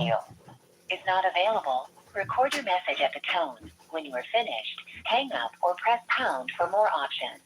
mail is not available. Record your message at the tone. When you are finished, hang up or press pound for more options.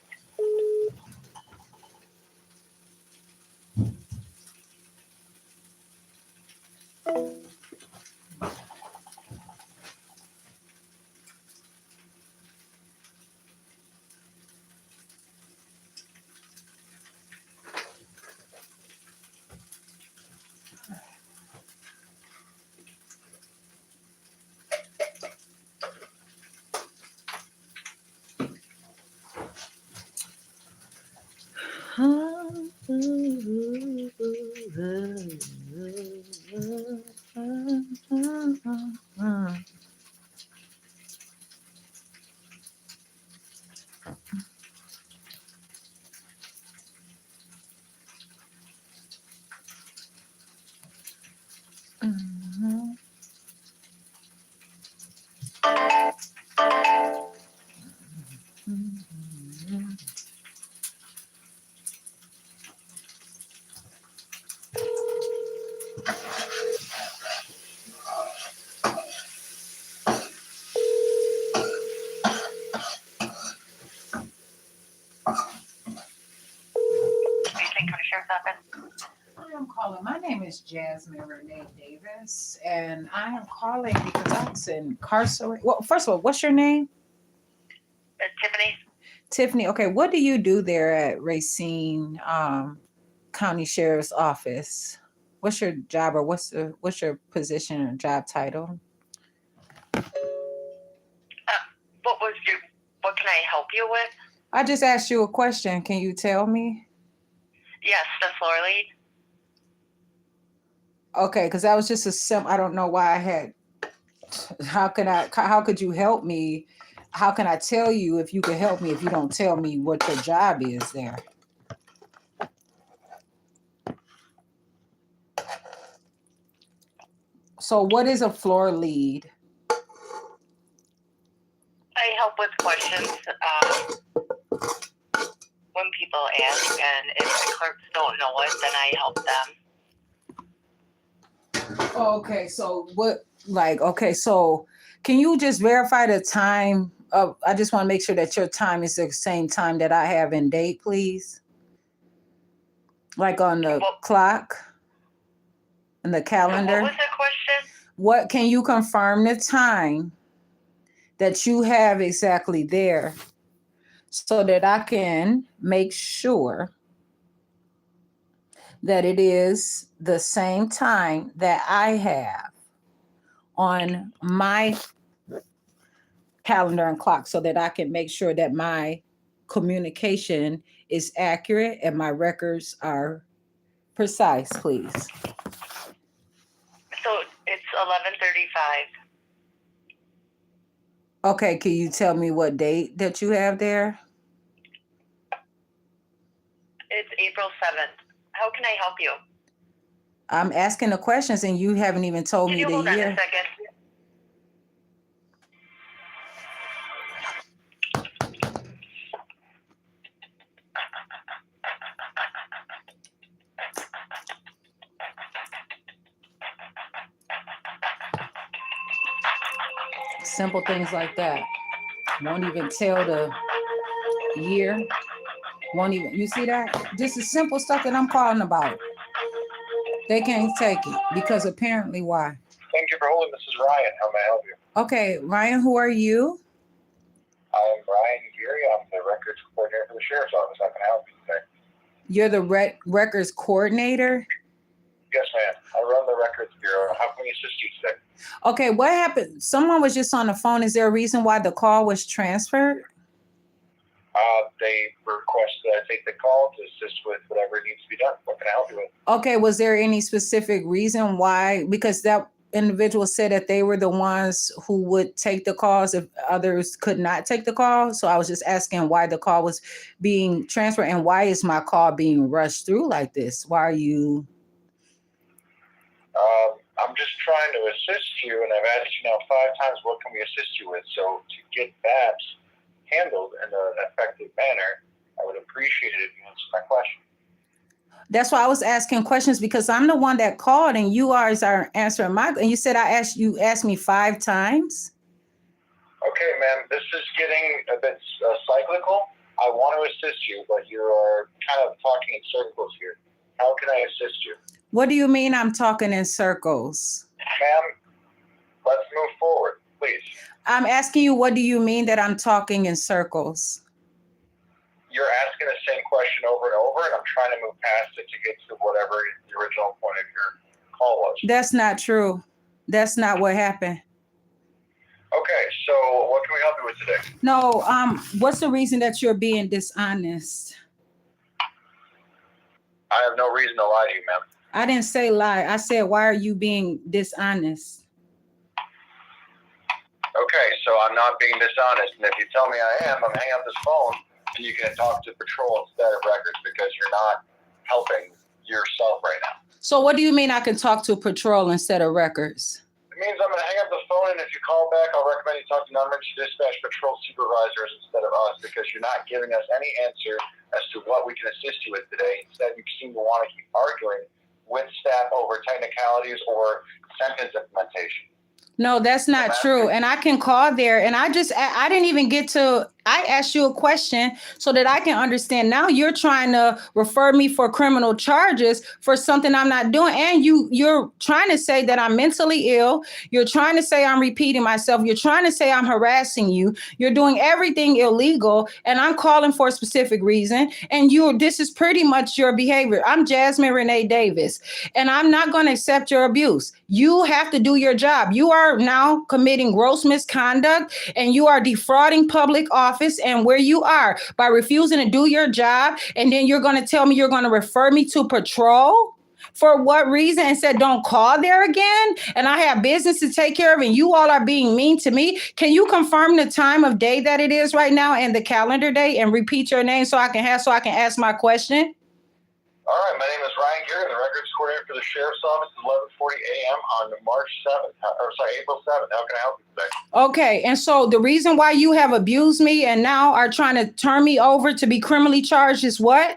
I'm calling. My name is Jasmine Renee Davis, and I am calling because I was incarcerated. Well, first of all, what's your name? Tiffany? Tiffany. Okay, what do you do there at Racine County Sheriff's Office? What's your job, or what's your position or job title? What can I help you with? I just asked you a question. Can you tell me? Yes, the floor lead. Okay, because that was just a simple. I don't know why I had. How could you help me? How can I tell you if you could help me if you don't tell me what your job is there? So what is a floor lead? I help with questions when people ask, and if the clerks don't know it, then I help them. Okay, so so can you just verify the time of, I just want to make sure that your time is the same time that I have in date, please? Like on the clock and the calendar. What was the question? What can you confirm the time that you have exactly there so that I can make sure that it is the same time that I have on my calendar and clock, so that I can make sure that my communication is accurate and my records are precise, please? So it's 11:35. Okay, can you tell me what date that you have there? It's April 7th. How can I help you? I'm asking the questions and you haven't even told me the year. Can you hold on a second? Simple things like that. Won't even tell the year. Won't even, you see that? This is simple stuff that I'm calling about. They can't take it because apparently why? Thank you for holding. This is Ryan. How may I help you? Okay, Ryan, who are you? I'm Ryan Geary. I'm the records coordinator for the sheriff's office. How can I help you today? You're the records coordinator? Yes, ma'am. I run the records bureau. How can we assist you today? Okay, what happened? Someone was just on the phone. Is there a reason why the call was transferred? They request that I take the call to assist with whatever needs to be done. What can I help you with? Okay, was there any specific reason why? Because that individual said that they were the ones who would take the calls if others could not take the call. So I was just asking why the call was being transferred and why is my call being rushed through like this? Why are you? I'm just trying to assist you, and I've asked you now 5 times, what can we assist you with? So to get that handled in an effective manner, I would appreciate it if you answer my question. That's why I was asking questions because I'm the one that called and you are answering and you said you asked me 5 times. Okay, ma'am, this is getting a bit cyclical. I want to assist you, but you are kind of talking in circles here. How can I assist you? What do you mean I'm talking in circles? Ma'am, let's move forward, please. I'm asking you, what do you mean that I'm talking in circles? You're asking the same question over and over, and I'm trying to move past it to get to whatever the original point of your call was. That's not true. That's not what happened. Okay, so what can we help you with today? No, what's the reason that you're being dishonest? I have no reason to lie to you, ma'am. I didn't say lie. I said, why are you being dishonest? Okay, so I'm not being dishonest, and if you tell me I am, I'm hanging up this phone, and you can talk to patrol instead of records because you're not helping yourself right now. So what do you mean I can talk to patrol instead of records? It means I'm going to hang up the phone, and if you call back, I'll recommend you talk to non-emergency dispatch patrol supervisors instead of us because you're not giving us any answer as to what we can assist you with today. Instead, you seem to want to keep arguing with staff over technicalities or sentence implementation. No, that's not true. And I can call there and I didn't even get to, I asked you a question so that I can understand. Now you're trying to refer me for criminal charges for something I'm not doing. And you're trying to say that I'm mentally ill. You're trying to say I'm repeating myself. You're trying to say I'm harassing you. You're doing everything illegal. And I'm calling for a specific reason. And this is pretty much your behavior. I'm Jasmine Renee Davis, and I'm not going to accept your abuse. You have to do your job. You are now committing gross misconduct and you are defrauding public office and where you are by refusing to do your job. And then you're going to tell me you're going to refer me to patrol? For what reason? And said, don't call there again. And I have business to take care of and you all are being mean to me. Can you confirm the time of day that it is right now and the calendar day and repeat your name so I can ask my question? All right, my name is Ryan Geary, the records coordinator for the Sheriff's Office at 11:40 a.m. on April 7th. How can I help you today? Okay, and so the reason why you have abused me and now are trying to turn me over to be criminally charged is what?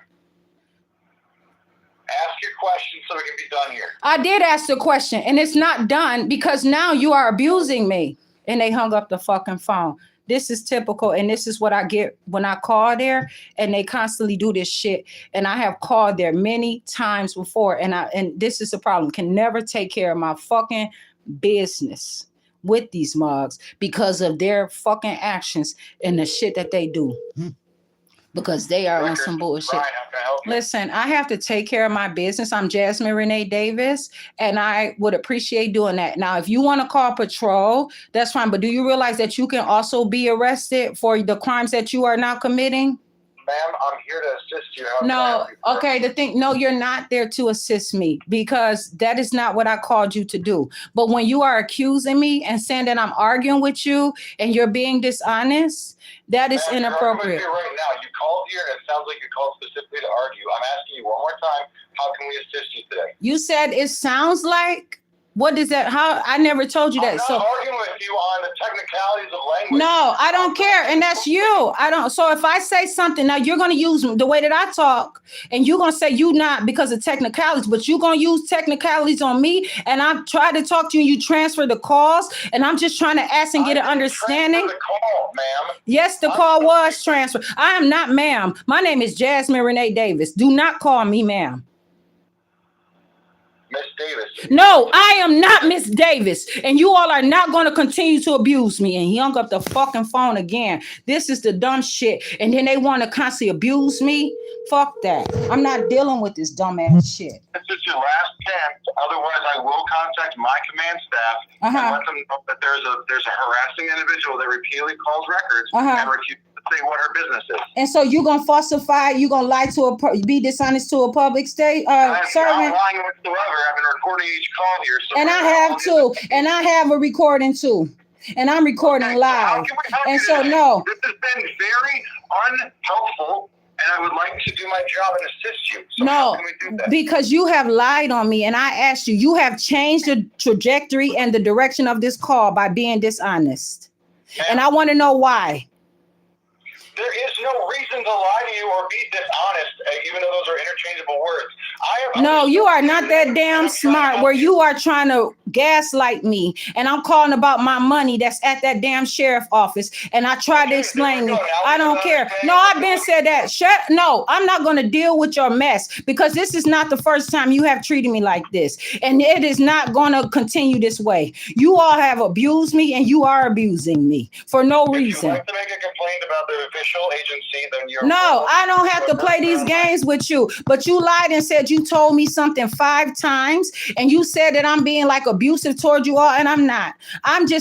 Ask your question so we can be done here. I did ask the question, and it's not done because now you are abusing me. And they hung up the fucking phone. This is typical, and this is what I get when I call there, and they constantly do this shit. And I have called there many times before, and this is a problem. Can never take care of my fucking business with these mugs because of their fucking actions and the shit that they do. Because they are on some bullshit. Brian, how can I help you? Listen, I have to take care of my business. I'm Jasmine Renee Davis, and I would appreciate doing that. Now, if you want to call patrol, that's fine. But do you realize that you can also be arrested for the crimes that you are now committing? Ma'am, I'm here to assist you. How can I help you? No, you're not there to assist me because that is not what I called you to do. But when you are accusing me and saying that I'm arguing with you and you're being dishonest, that is Ma'am, inappropriate. You're right now. You called here and it sounds like you called specifically to argue. I'm asking you one more time, how can we assist you today? You said it sounds like. What is that? How? I never told you that. I'm not arguing with you on the technicalities of language. No, I don't care. And that's you. I don't. So if I say something, now you're going to use the way that I talk and you're going to say you not because of technicalities, but you're going to use technicalities on me. And I've tried to talk to you and you transfer the calls and I'm just trying to ask and get an understanding. The call, ma'am. Yes, the call was transferred. I am not ma'am. My name is Jasmine Renee Davis. Do not call me ma'am. Miss Davis. No, I am not Miss Davis. And you all are not going to continue to abuse me. And he hung up the fucking phone again. This is the dumb shit. And then they want to constantly abuse me. Fuck that. I'm not dealing with this dumbass shit. This is your last chance. Otherwise, I will contact my command staff and let them know that there's a harassing individual that repeatedly calls records and refuses to say what her business is. And so you're going to falsify, you're going to lie to be dishonest to a public servant? I'm not lying whatsoever. I've been recording each call here. So and I have too. And I have a recording too. And I'm recording live. And so, no. This has been very unhelpful. And I would like to do my job and assist you. So how can we do that? Because you have lied on me. And I asked you, you have changed the trajectory and the direction of this call by being dishonest. And I want to know why. There is no reason to lie to you or be dishonest, even though those are interchangeable words. No, you are not that damn smart where you are trying to gaslight me. And I'm calling about my money that's at that damn sheriff office. And I tried to explain you. I don't care. No, I've been said that. No, I'm not going to deal with your mess because this is not the first time you have treated me like this. And it is not going to continue this way. You all have abused me and you are abusing me for no reason. If you'd like to make a complaint about the official agency, then you're... No, I don't have to play these games with you. But you lied and said you told me something 5 times. And you said that I'm being like abusive toward you all. And I'm not.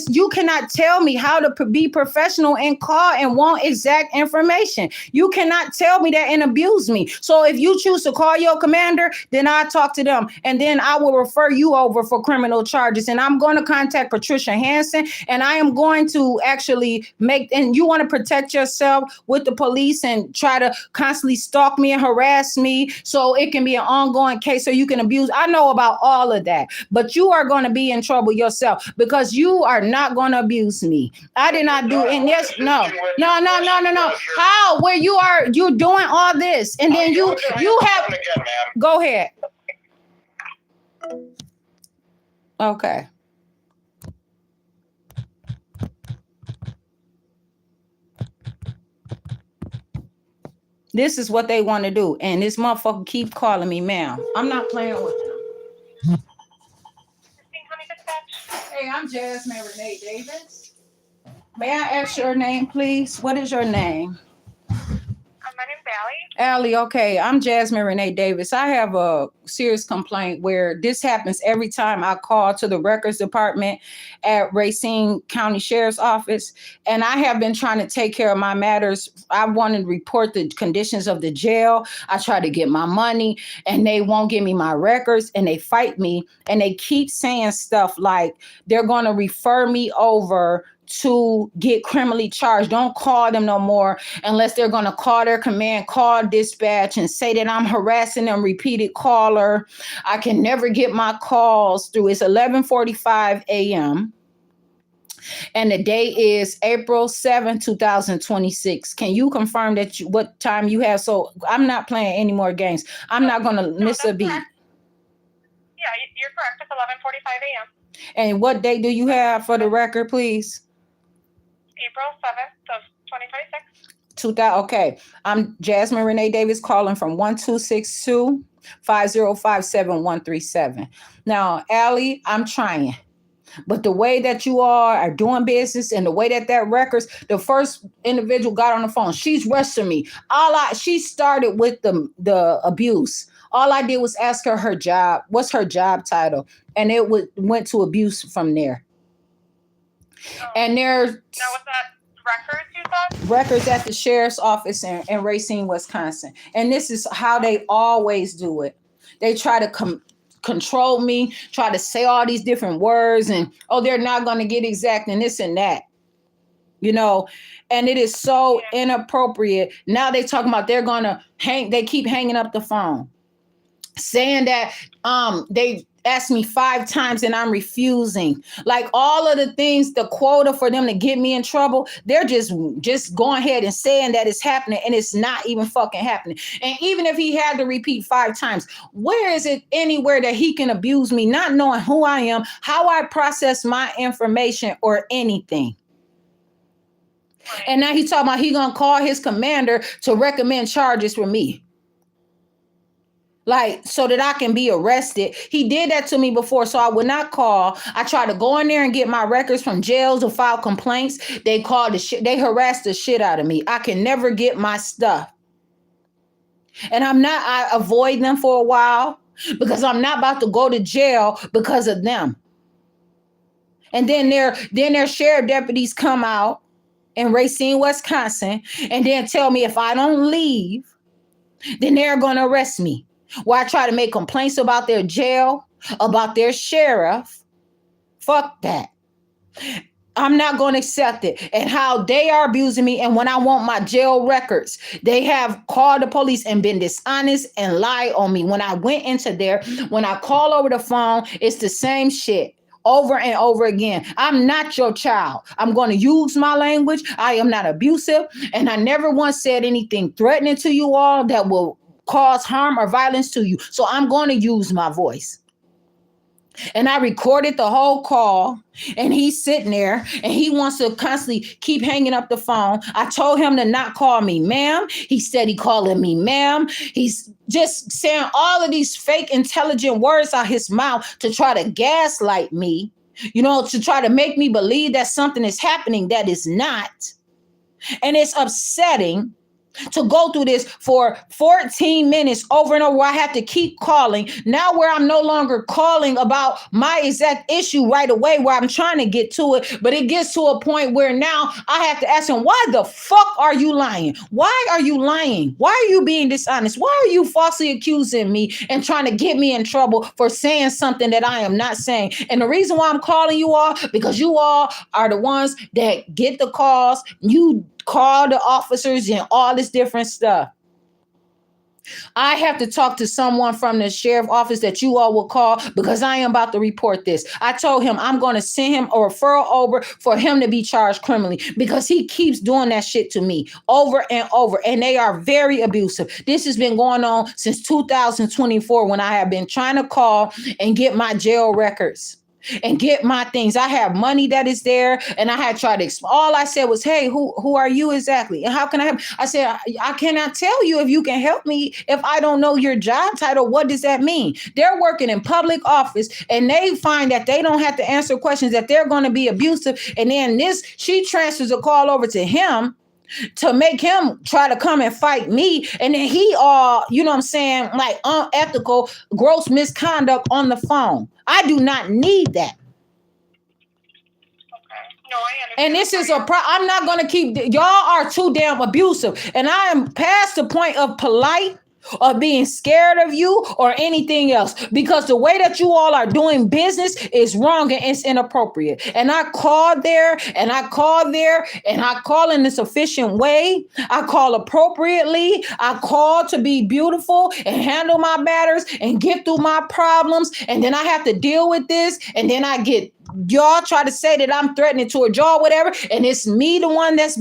You cannot tell me how to be professional and call and want exact information. You cannot tell me that and abuse me. So if you choose to call your commander, then I talk to them. And then I will refer you over for criminal charges. And I'm going to contact Patricia Hansen. And I am going to actually and you want to protect yourself with the police and try to constantly stalk me and harass me so it can be an ongoing case so you can abuse. I know about all of that, but you are going to be in trouble yourself because you are not going to abuse me. I did not do it. Yes, no. How? Where you're doing all this and then you have, go ahead. Okay. This is what they want to do. And this motherfucker keep calling me ma'am. I'm not playing with them. Hey, I'm Jasmine Renee Davis. May I ask your name, please? What is your name? My name's Allie. Allie, okay. I'm Jasmine Renee Davis. I have a serious complaint where this happens every time I call to the records department at Racine County Sheriff's Office. And I have been trying to take care of my matters. I want to report the conditions of the jail. I try to get my money and they won't give me my records and they fight me. And they keep saying stuff like they're going to refer me over to get criminally charged. Don't call them no more unless they're going to call their command, call dispatch and say that I'm harassing them, repeated caller. I can never get my calls through. It's 11:45 a.m. and the day is April 7, 2026. Can you confirm that what time you have? So I'm not playing any more games. I'm not going to miss a beat. Correct. Yeah, you're correct. It's 11:45 a.m. And what day do you have for the record, please? April 7th of 2026. Okay. I'm Jasmine Renee Davis calling from 1262-5057-137. Now, Allie, I'm trying. But the way that you are doing business and the way that records, the first individual got on the phone, she's rushing me. She started with the abuse. All I did was ask her job. What's her job title? And it went to abuse from there. And there's now what's that records you thought? Records at the sheriff's office in Racine, Wisconsin. And this is how they always do it. They try to control me, try to say all these different words and, they're not going to get exact and this and that. You know, and it is so inappropriate. Now they talking about they're going to they keep hanging up the phone. Saying that they asked me 5 times and I'm refusing. Like all of the things, the quota for them to get me in trouble, they're just going ahead and saying that it's happening and it's not even fucking happening. And even if he had to repeat 5 times, where is it anywhere that he can abuse me, not knowing who I am, how I process my information or anything? And now he's talking about he gonna call his commander to recommend charges for me. Like, so that I can be arrested. He did that to me before, so I would not call. I tried to go in there and get my records from jails to file complaints. They they harassed the shit out of me. I can never get my stuff. And I avoid them for a while because I'm not about to go to jail because of them. And then their sheriff deputies come out in Racine, Wisconsin, and then tell me if I don't leave, then they're going to arrest me. Where I try to make complaints about their jail, about their sheriff. Fuck that. I'm not going to accept it. And how they are abusing me. And when I want my jail records, they have called the police and been dishonest and lied on me. When I went into there, when I call over the phone, it's the same shit. Over and over again. I'm not your child. I'm going to use my language. I am not abusive. And I never once said anything threatening to you all that will cause harm or violence to you. So I'm going to use my voice. And I recorded the whole call, and he's sitting there and he wants to constantly keep hanging up the phone. I told him to not call me ma'am. He said he calling me ma'am. He's just saying all of these fake intelligent words out his mouth to try to gaslight me, to try to make me believe that something is happening that is not. And it's upsetting to go through this for 14 minutes over and over. I have to keep calling now, where I'm no longer calling about my exact issue right away, where I'm trying to get to it. But it gets to a point where now I have to ask him, why the fuck are you lying? Why are you lying? Why are you being dishonest? Why are you falsely accusing me and trying to get me in trouble for saying something that I am not saying? And the reason why I'm calling you all, because you all are the ones that get the calls. You call the officers and all this different stuff. I have to talk to someone from the sheriff office that you all will call, because I am about to report this. I told him I'm going to send him a referral over for him to be charged criminally, because he keeps doing that shit to me over and over. And they are very abusive. This has been going on since 2024, when I have been trying to call and get my jail records and get my things. I have money that is there, and I had tried to explain. All I said was, hey, who are you exactly? And how can I help? I said, I cannot tell you if you can help me if I don't know your job title. What does that mean? They're working in public office, and they find that they don't have to answer questions, that they're going to be abusive. And then she transfers a call over to him to make him try to come and fight me. And then he like unethical, gross misconduct on the phone. I do not need that. No, I understand. And this is I'm not going to keep, y'all are too damn abusive. And I am past the point of polite or being scared of you or anything else, because the way that you all are doing business is wrong and it's inappropriate. And I called there and I called there and I call in this efficient way. I call appropriately. I call to be beautiful and handle my matters and get through my problems. And then I have to deal with this. And then I get y'all try to say that I'm threatening toward y'all, whatever. And it's me, the one that's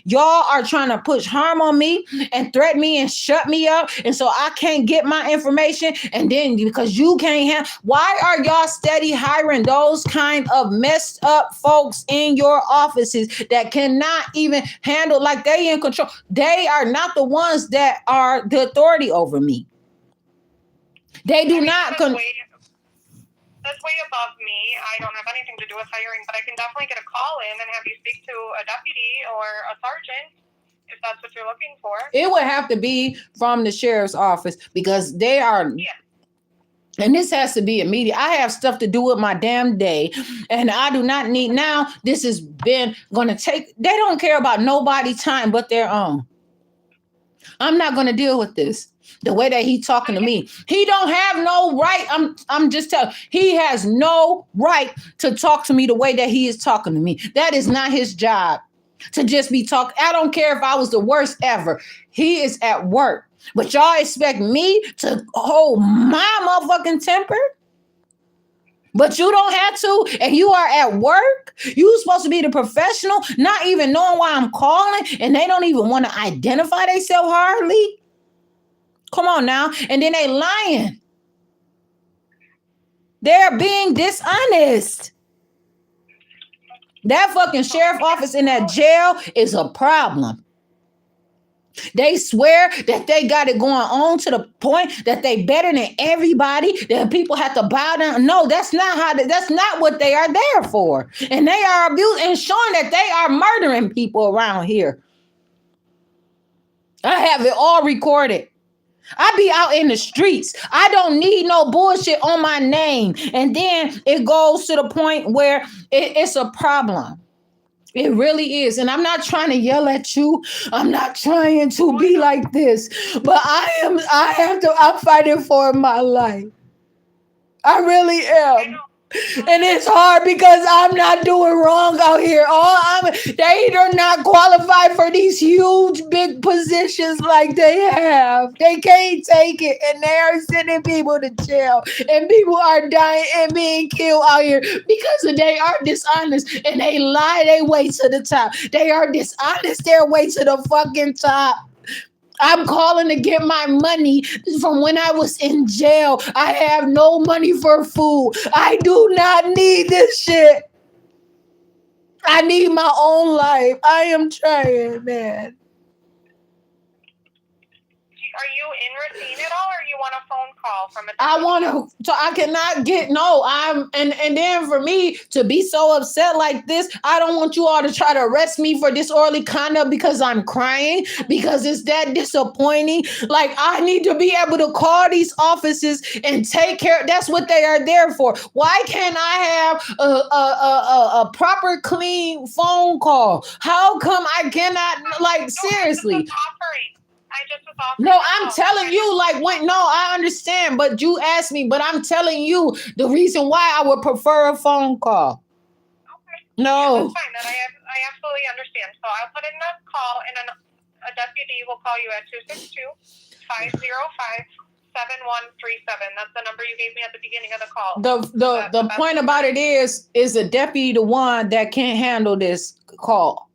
y'all are trying to push harm on me and threaten me and shut me up. And so I can't get my information. And then because you can't why are y'all steady hiring those kind of messed up folks in your offices that cannot even handle, like they in control? They are not the ones that are the authority over me. They do not. That's way above me. I don't have anything to do with hiring, but I can definitely get a call in and have you speak to a deputy or a sergeant if that's what you're looking for. It would have to be from the sheriff's office, because they are. Yeah. And this has to be immediate. I have stuff to do with my damn day, and I do not need now. This has been going to take. They don't care about nobody's time but their own. I'm not going to deal with this. The way that he talking to me, he don't have no right. I'm just telling. He has no right to talk to me the way that he is talking to me. That is not his job to just be talking. I don't care if I was the worst ever. He is at work, but y'all expect me to hold my motherfucking temper? But you don't have to, and you are at work. You supposed to be the professional, not even knowing why I'm calling, and they don't even want to identify themselves hardly. Come on now. And then they lying. They're being dishonest. That fucking sheriff office in that jail is a problem. They swear that they got it going on to the point that they better than everybody, that people have to bow down. No, that's not what they are there for. And they are abusing and showing that they are murdering people around here. I have it all recorded. I be out in the streets. I don't need no bullshit on my name. And then it goes to the point where it's a problem. It really is. And I'm not trying to yell at you. I'm not trying to be like this. But I'm fighting for my life. I really am. And it's hard because I'm not doing wrong out here. They are not qualified for these huge, big positions like they have. They can't take it, and they are sending people to jail, and people are dying and being killed out here because they are dishonest and they lie their way to the top. They are dishonest their way to the fucking top. I'm calling to get my money from when I was in jail. I have no money for food. I do not need this shit. I need my own life. I am trying, man. Are you in Racine at all, or you want a phone call from a I want to, so I cannot get, no, and then for me to be so upset like this, I don't want you all to try to arrest me for disorderly conduct because I'm crying, because it's that disappointing. Like, I need to be able to call these offices and take care. That's what they are there for. Why can't I have a proper, clean phone call? How come I cannot, like, seriously? I just was offering. No, I'm telling you, like, no, I understand, but you asked me, but I'm telling you the reason why I would prefer a phone call. Okay. No. Yeah, that's fine. That I absolutely understand. So I'll put in the call, and then a deputy will call you at 262-505-7137. That's the number you gave me at the beginning of the call. The point about it is the deputy the one that can't handle this call?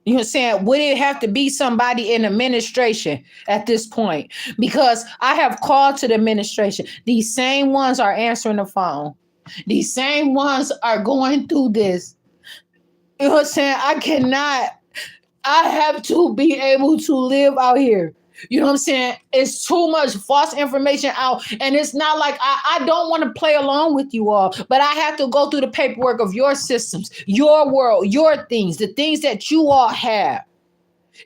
You know what I'm saying? Would it have to be somebody in administration at this point? Because I have called to the administration. These same ones are answering the phone. These same ones are going through this. You know what I'm saying? I have to be able to live out here. You know what I'm saying? It's too much false information out. And it's not like I don't want to play along with you all, but I have to go through the paperwork of your systems, your world, your things, the things that you all have.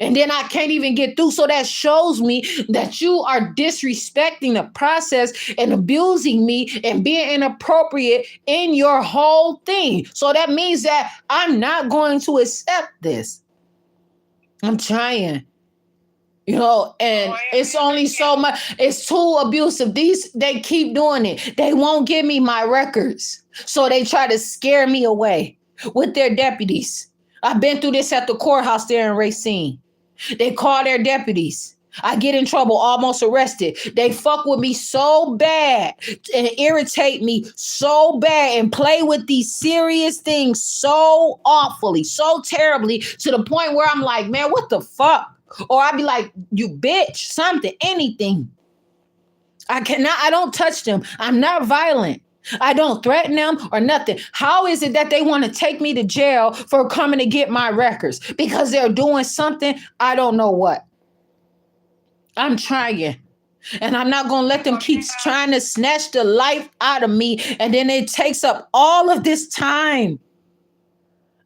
And then I can't even get through. So that shows me that you are disrespecting the process and abusing me and being inappropriate in your whole thing. So that means that I'm not going to accept this. I'm trying. You know, and it's only so much. It's too abusive. They keep doing it. They won't give me my records. So they try to scare me away with their deputies. I've been through this at the courthouse there in Racine. They call their deputies. I get in trouble, almost arrested. They fuck with me so bad and irritate me so bad and play with these serious things so awfully, so terribly, to the point where I'm like, man, what the fuck? Or I'd be like, you bitch, something, anything. I don't touch them. I'm not violent. I don't threaten them or nothing. How is it that they want to take me to jail for coming to get my records? Because they're doing something, I don't know what. I'm trying. And I'm not going to let them keep trying to snatch the life out of me. And then it takes up all of this time.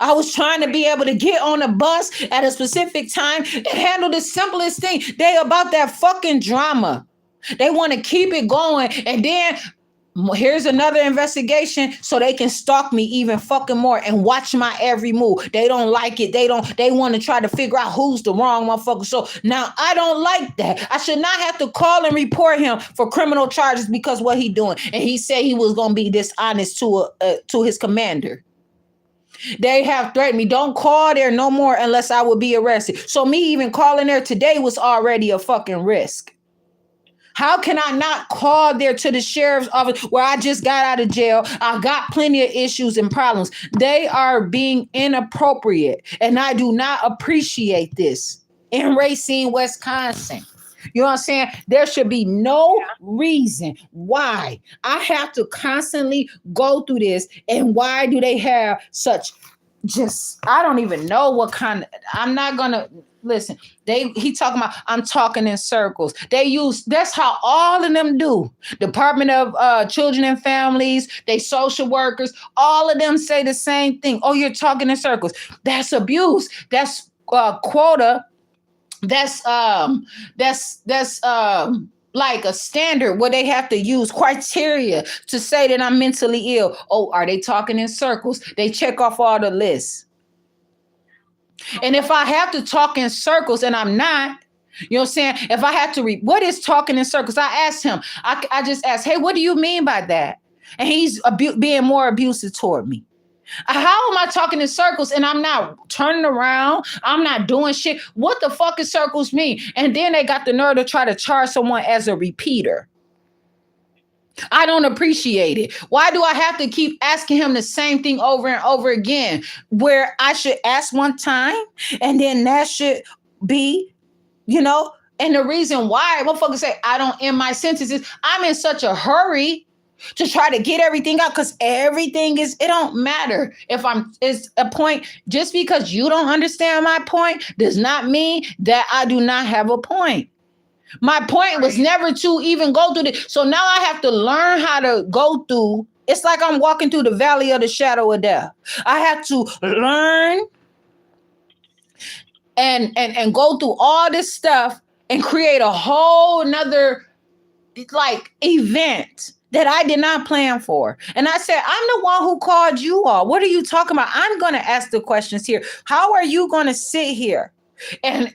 I was trying to be able to get on a bus at a specific time and handle the simplest thing. They about that fucking drama. They want to keep it going. And then here's another investigation so they can stalk me even fucking more and watch my every move. They don't like it. They want to try to figure out who's the wrong motherfucker. So now I don't like that. I should not have to call and report him for criminal charges because what he doing. And he said he was going to be dishonest to his commander. They have threatened me. Don't call there no more unless I would be arrested. So me even calling there today was already a fucking risk. How can I not call there to the sheriff's office where I just got out of jail? I got plenty of issues and problems. They are being inappropriate, and I do not appreciate this in Racine, Wisconsin. You know what I'm saying? There should be no reason why I have to constantly go through this. And why do they have such I don't even know what kind of, I'm not going to listen. He talking about, I'm talking in circles. That's how all of them do. Department of Children and Families, they social workers, all of them say the same thing. Oh, you're talking in circles. That's abuse. That's quota. That's like a standard where they have to use criteria to say that I'm mentally ill. Oh, are they talking in circles? They check off all the lists. And if I have to talk in circles and I'm not, you know what I'm saying? If I have to what is talking in circles? I asked him, I just asked, hey, what do you mean by that? And he's being more abusive toward me. How am I talking in circles and I'm not turning around? I'm not doing shit. What the fuck is circles mean? And then they got the nerve to try to charge someone as a repeater. I don't appreciate it. Why do I have to keep asking him the same thing over and over again? Where I should ask one time and then that should be you know? And the reason why motherfuckers say I don't end my sentences, I'm in such a hurry to try to get everything out because everything is, it don't matter if it's a point. Just because you don't understand my point does not mean that I do not have a point. My point was never to even go through this. So now I have to learn how to go through. It's like I'm walking through the valley of the shadow of death. I have to learn and go through all this stuff and create a whole nother like event that I did not plan for. And I said, I'm the one who called you all. What are you talking about? I'm going to ask the questions here. How are you going to sit here and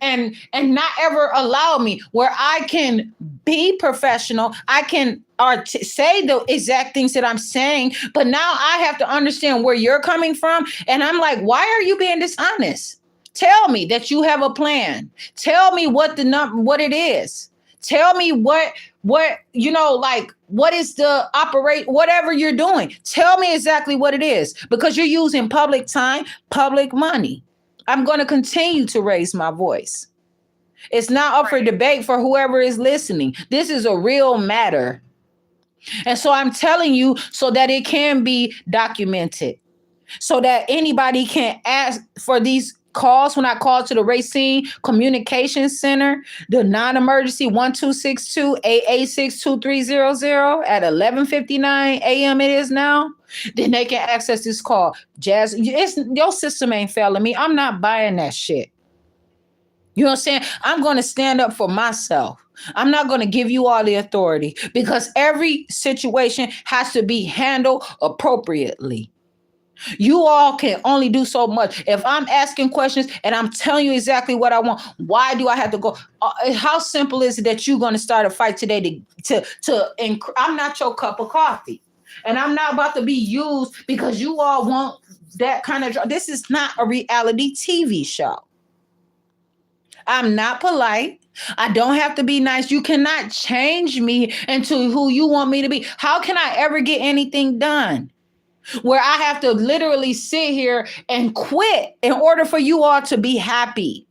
not ever allow me where I can be professional? I can say the exact things that I'm saying, but now I have to understand where you're coming from. And I'm like, why are you being dishonest? Tell me that you have a plan. Tell me what what it is. Tell me what like what is the whatever you're doing. Tell me exactly what it is, because you're using public time, public money. I'm going to continue to raise my voice. It's not up for debate for whoever is listening. This is a real matter. And so I'm telling you so that it can be documented, so that anybody can ask for these calls. When I call to the Racine Communications Center, the non-emergency 1262-886-2300 at 11:59 a.m. it is now, then they can access this call. Jazz, your system ain't failing me. I'm not buying that shit. You know what I'm saying? I'm going to stand up for myself. I'm not going to give you all the authority, because every situation has to be handled appropriately. You all can only do so much. If I'm asking questions and I'm telling you exactly what I want, why do I have to go? How simple is it that you're going to start a fight today I'm not your cup of coffee, and I'm not about to be used because you all want that kind of. This is not a reality TV show. I'm not polite. I don't have to be nice. You cannot change me into who you want me to be. How can I ever get anything done where I have to literally sit here and quit in order for you all to be happy?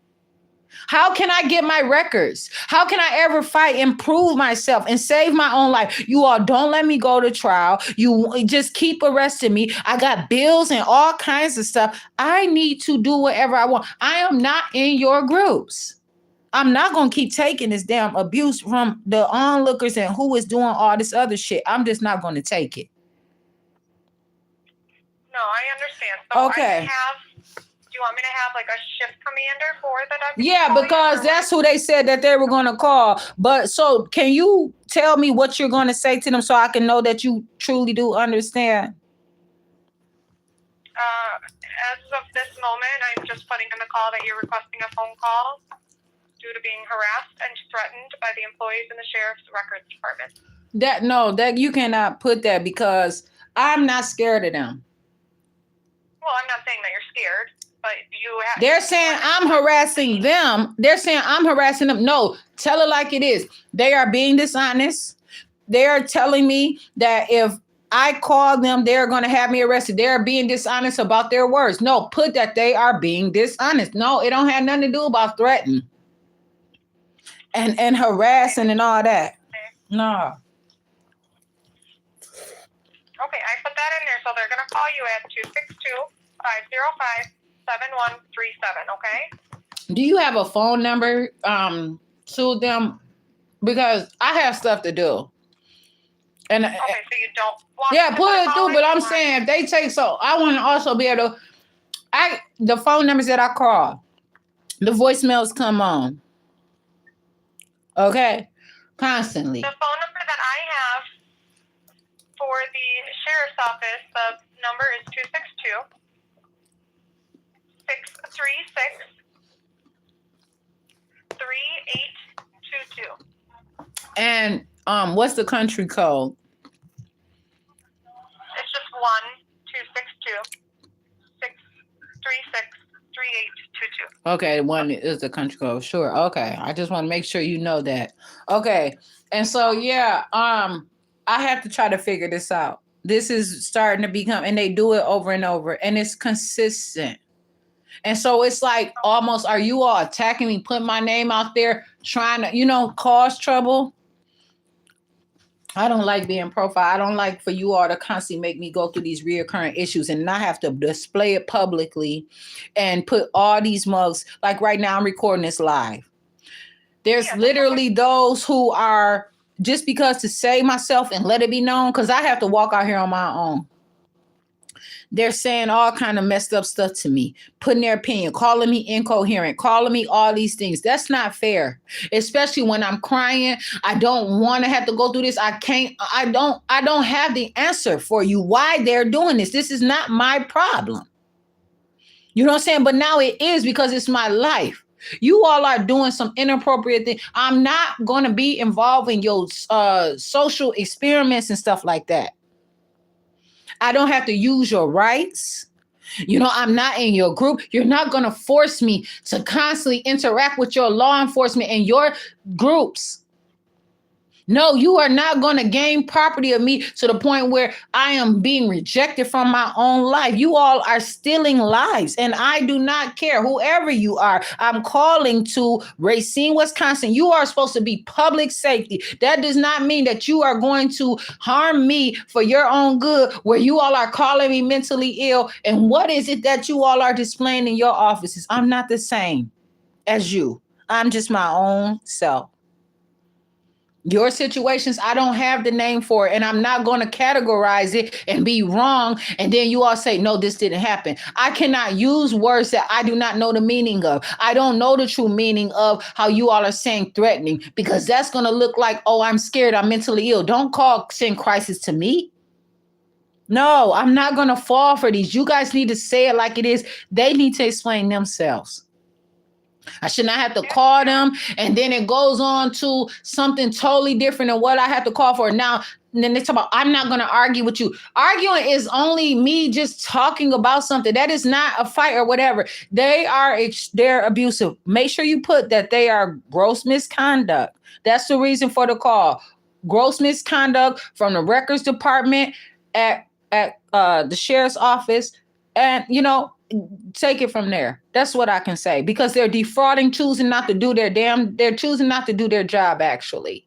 How can I get my records? How can I ever fight and prove myself and save my own life? You all don't let me go to trial. You just keep arresting me. I got bills and all kinds of stuff. I need to do whatever I want. I am not in your groups. I'm not going to keep taking this damn abuse from the onlookers and who is doing all this other shit. I'm just not going to take it. No, I understand. So okay. Do you want me to have like a shift commander for the deputy? Yeah, because that's who they said that they were going to call. But so can you tell me what you're going to say to them so I can know that you truly do understand? As of this moment, I'm just putting in the call that you're requesting a phone call due to being harassed and threatened by the employees in the sheriff's records department. That you cannot put that, because I'm not scared of them. Well, I'm not saying that you're scared, but they're saying I'm harassing them. They're saying I'm harassing them. No, tell it like it is. They are being dishonest. They are telling me that if I call them, they're going to have me arrested. They're being dishonest about their words. No, put that they are being dishonest. No, it don't have nothing to do about threatening and harassing and all that. No. Okay, I put that in there, so they're going to call you at 262-505-7137, okay? Do you have a phone number to them? Because I have stuff to do. And okay, so you don't want yeah, to put it through, but I'm line. saying if they take, so I want to also be able to, the phone numbers that I call, the voicemails come on. Okay? Constantly. The phone number that I have for the sheriff's office, the number is 262-636-3822. And what's the country code? It's just 1-262-636-3822. Okay, one is the country code. Sure. Okay. I just want to make sure you know that. Okay. And so yeah, I have to try to figure this out. This is starting to become, and they do it over and over, and it's consistent. And so it's like almost, are you all attacking me, putting my name out there, trying to, cause trouble? I don't like being profiled. I don't like for you all to constantly make me go through these reoccurring issues and not have to display it publicly and put all these mugs. Like right now, I'm recording this live. There's literally those who are just because to save myself and let it be known, because I have to walk out here on my own. They're saying all kind of messed up stuff to me, putting their opinion, calling me incoherent, calling me all these things. That's not fair, especially when I'm crying. I don't want to have to go through this. I don't have the answer for you why they're doing this. This is not my problem. You know what I'm saying? But now it is, because it's my life. You all are doing some inappropriate thing. I'm not going to be involved in your social experiments and stuff like that. I don't have to use your rights. I'm not in your group. You're not going to force me to constantly interact with your law enforcement and your groups. No, you are not going to gain property of me to the point where I am being rejected from my own life. You all are stealing lives, and I do not care. Whoever you are, I'm calling to Racine, Wisconsin. You are supposed to be public safety. That does not mean that you are going to harm me for your own good, where you all are calling me mentally ill. And what is it that you all are displaying in your offices? I'm not the same as you. I'm just my own self. Your situations, I don't have the name for it, and I'm not going to categorize it and be wrong. And then you all say, no, this didn't happen. I cannot use words that I do not know the meaning of. I don't know the true meaning of how you all are saying threatening, because that's going to look like, oh, I'm scared, I'm mentally ill. Don't send crisis to me. No, I'm not going to fall for these. You guys need to say it like it is. They need to explain themselves. I should not have to call them, and then it goes on to something totally different than what I have to call for. Now, then they talk about, I'm not going to argue with you. Arguing is only me just talking about something. That is not a fight or whatever. They're abusive. Make sure you put that they are gross misconduct. That's the reason for the call. Gross misconduct from the records department at the sheriff's office, and take it from there. That's what I can say, because they're defrauding, choosing not to do they're choosing not to do their job. Actually,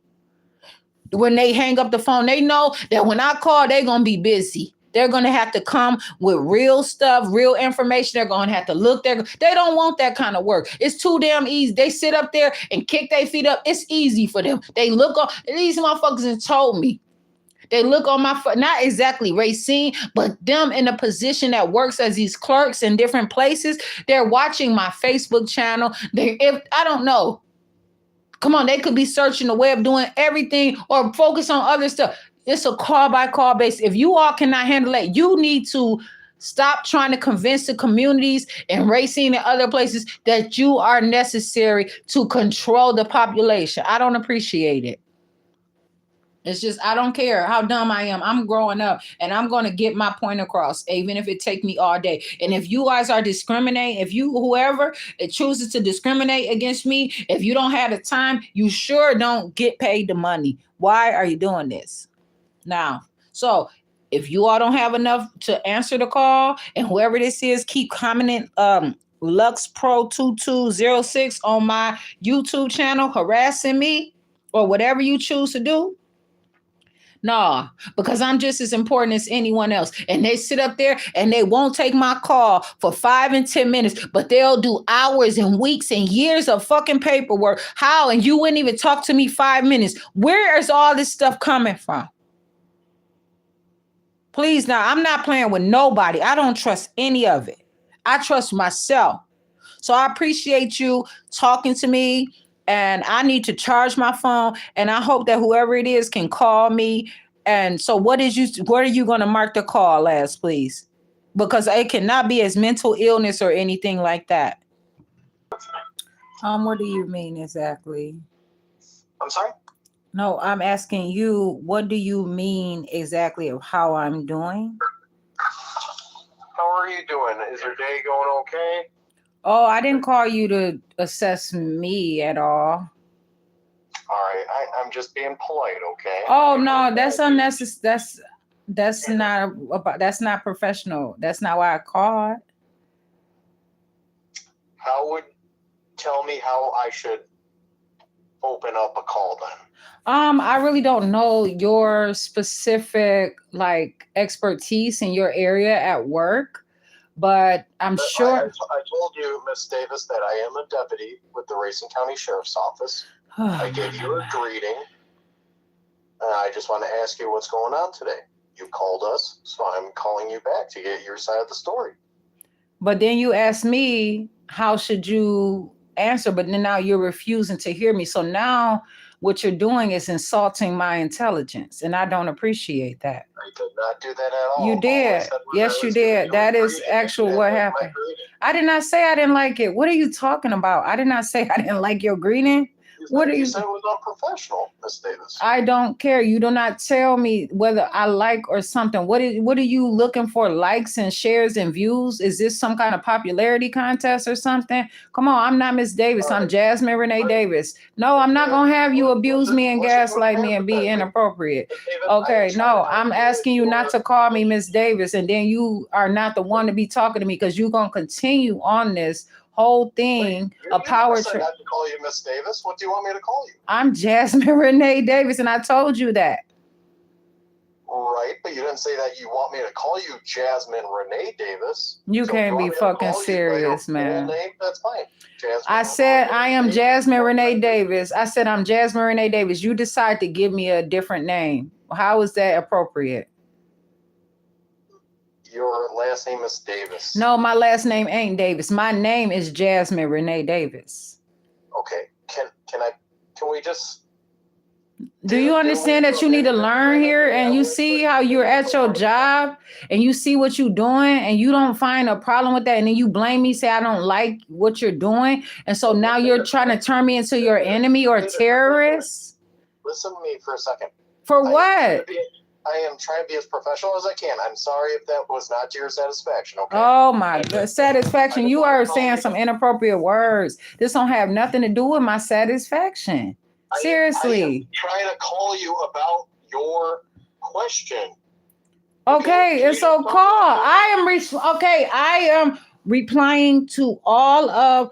when they hang up the phone, they know that when I call, they're going to be busy. They're going to have to come with real stuff, real information. They're going to have to look there. They don't want that kind of work. It's too damn easy. They sit up there and kick their feet up. It's easy for them. They look on, these motherfuckers have told me. They look on my, not exactly Racine, but them in a position that works as these clerks in different places. They're watching my Facebook channel. I don't know. Come on, they could be searching the web, doing everything, or focus on other stuff. It's a call by call basis. If you all cannot handle it, you need to stop trying to convince the communities and Racine and other places that you are necessary to control the population. I don't appreciate it. It's just, I don't care how dumb I am. I'm growing up, and I'm going to get my point across, even if it take me all day. And if you guys are discriminating, whoever it chooses to discriminate against me, if you don't have the time, you sure don't get paid the money. Why are you doing this? Now, so if you all don't have enough to answer the call, and whoever this is, keep commenting Lux Pro 2206 on my YouTube channel, harassing me, or whatever you choose to do. No, because I'm just as important as anyone else. And they sit up there and they won't take my call for 5 and 10 minutes, but they'll do hours and weeks and years of fucking paperwork. How? And you wouldn't even talk to me 5 minutes. Where is all this stuff coming from? Please, now, I'm not playing with nobody. I don't trust any of it. I trust myself. So I appreciate you talking to me. And I need to charge my phone, and I hope that whoever it is can call me. And so what are you going to mark the call as, please? Because it cannot be as mental illness or anything like that. What do you mean exactly? I'm sorry? No, I'm asking you, what do you mean exactly of how I'm doing? How are you doing? Is your day going okay? Oh, I didn't call you to assess me at all. All right, I'm just being polite, okay? Oh no, that's unnecessary. That's not professional. That's not why I called. Tell me how I should open up a call then. I really don't know your specific like expertise in your area at work, but I'm sure. I told you, Miss Davis, that I am a deputy with the Racine County Sheriff's Office. I gave you a greeting. I just want to ask you what's going on today. You called us, so I'm calling you back to get your side of the story. But then you asked me, how should you answer? But then now you're refusing to hear me. So now what you're doing is insulting my intelligence, and I don't appreciate that. I did not do that at all. You did. Yes, you did. That is actual what happened. I did not say I didn't like it. What are you talking about? I did not say I didn't like your greeting. What are you? You said it was unprofessional, Miss Davis. I don't care. You do not tell me whether I like or something. What are you looking for? Likes and shares and views? Is this some kind of popularity contest or something? Come on, I'm not Miss Davis. I'm Jasmine Renee Davis. No, I'm not gonna have you abuse me and gaslight me and be inappropriate. Okay, no, I'm asking you not to call me Miss Davis, and then you are not the one to be talking to me because you're gonna continue on this whole thing. A power trip. Not to call you Miss Davis. What do you want me to call you? I'm Jasmine Renee Davis, and I told you that. Right, but you didn't say that you want me to call you Jasmine Renee Davis. You can't be fucking serious, man. Name? That's fine. Jasmine I said I am Jasmine Renee Davis. I said I'm Jasmine Renee Davis. You decide to give me a different name. How is that appropriate? Your last name is Davis. No, my last name ain't Davis. My name is Jasmine Renee Davis. Okay. Can we just... Do you understand that you need to learn here, and you see how you're at your job and you see what you're doing and you don't find a problem with that, and then you blame me, say I don't like what you're doing, and so now you're trying to turn me into your enemy or terrorist? Listen to me for a second. For what? I am trying to be as professional as I can. I'm sorry if that was not to your satisfaction, okay? Oh my God, satisfaction. You are saying some inappropriate words. This don't have nothing to do with my satisfaction. Seriously. I am trying to call you about your question. Okay, and so call. I am replying to all of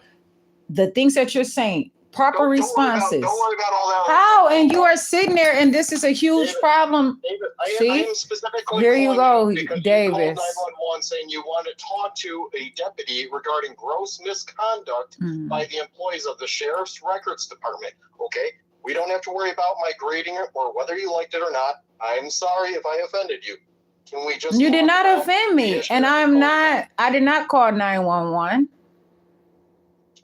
the things that you're saying. Proper responses. Don't worry about all that. How? And you are sitting there, and this is a huge problem. David, See? I am specifically Here you go, because Davis. You called 911 saying you want to talk to a deputy regarding gross misconduct by the employees of the Sheriff's Records Department. Okay? We don't have to worry about my grading it or whether you liked it or not. I'm sorry if I offended you. Can we just... You did not offend me, and I did not call 911.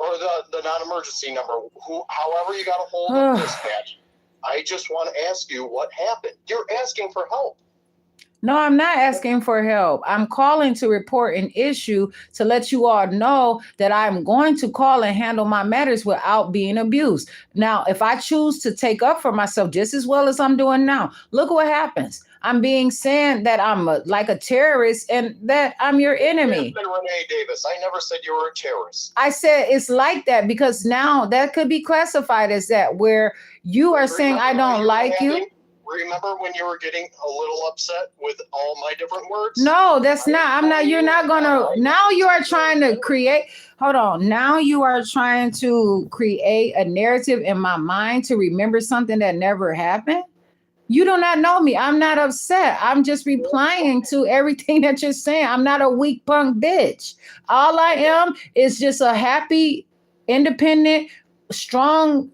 Or the non-emergency number, however you got a hold of dispatch. I just want to ask you what happened. You're asking for help. No, I'm not asking for help. I'm calling to report an issue to let you all know that I'm going to call and handle my matters without being abused. Now, if I choose to take up for myself just as well as I'm doing now, look what happens. I'm being said that I'm like a terrorist and that I'm your enemy. Jasmine Renee Davis, I never said you were a terrorist. I said it's like that because now that could be classified as that, where you are saying I don't like you. Remember when you were getting a little upset with all my different words? No, that's not. I'm not. You're not gonna. Now you are trying to create. Hold on. Now you are trying to create a narrative in my mind to remember something that never happened. You do not know me. I'm not upset. I'm just replying to everything that you're saying. I'm not a weak punk bitch. All I am is just a happy, independent, strong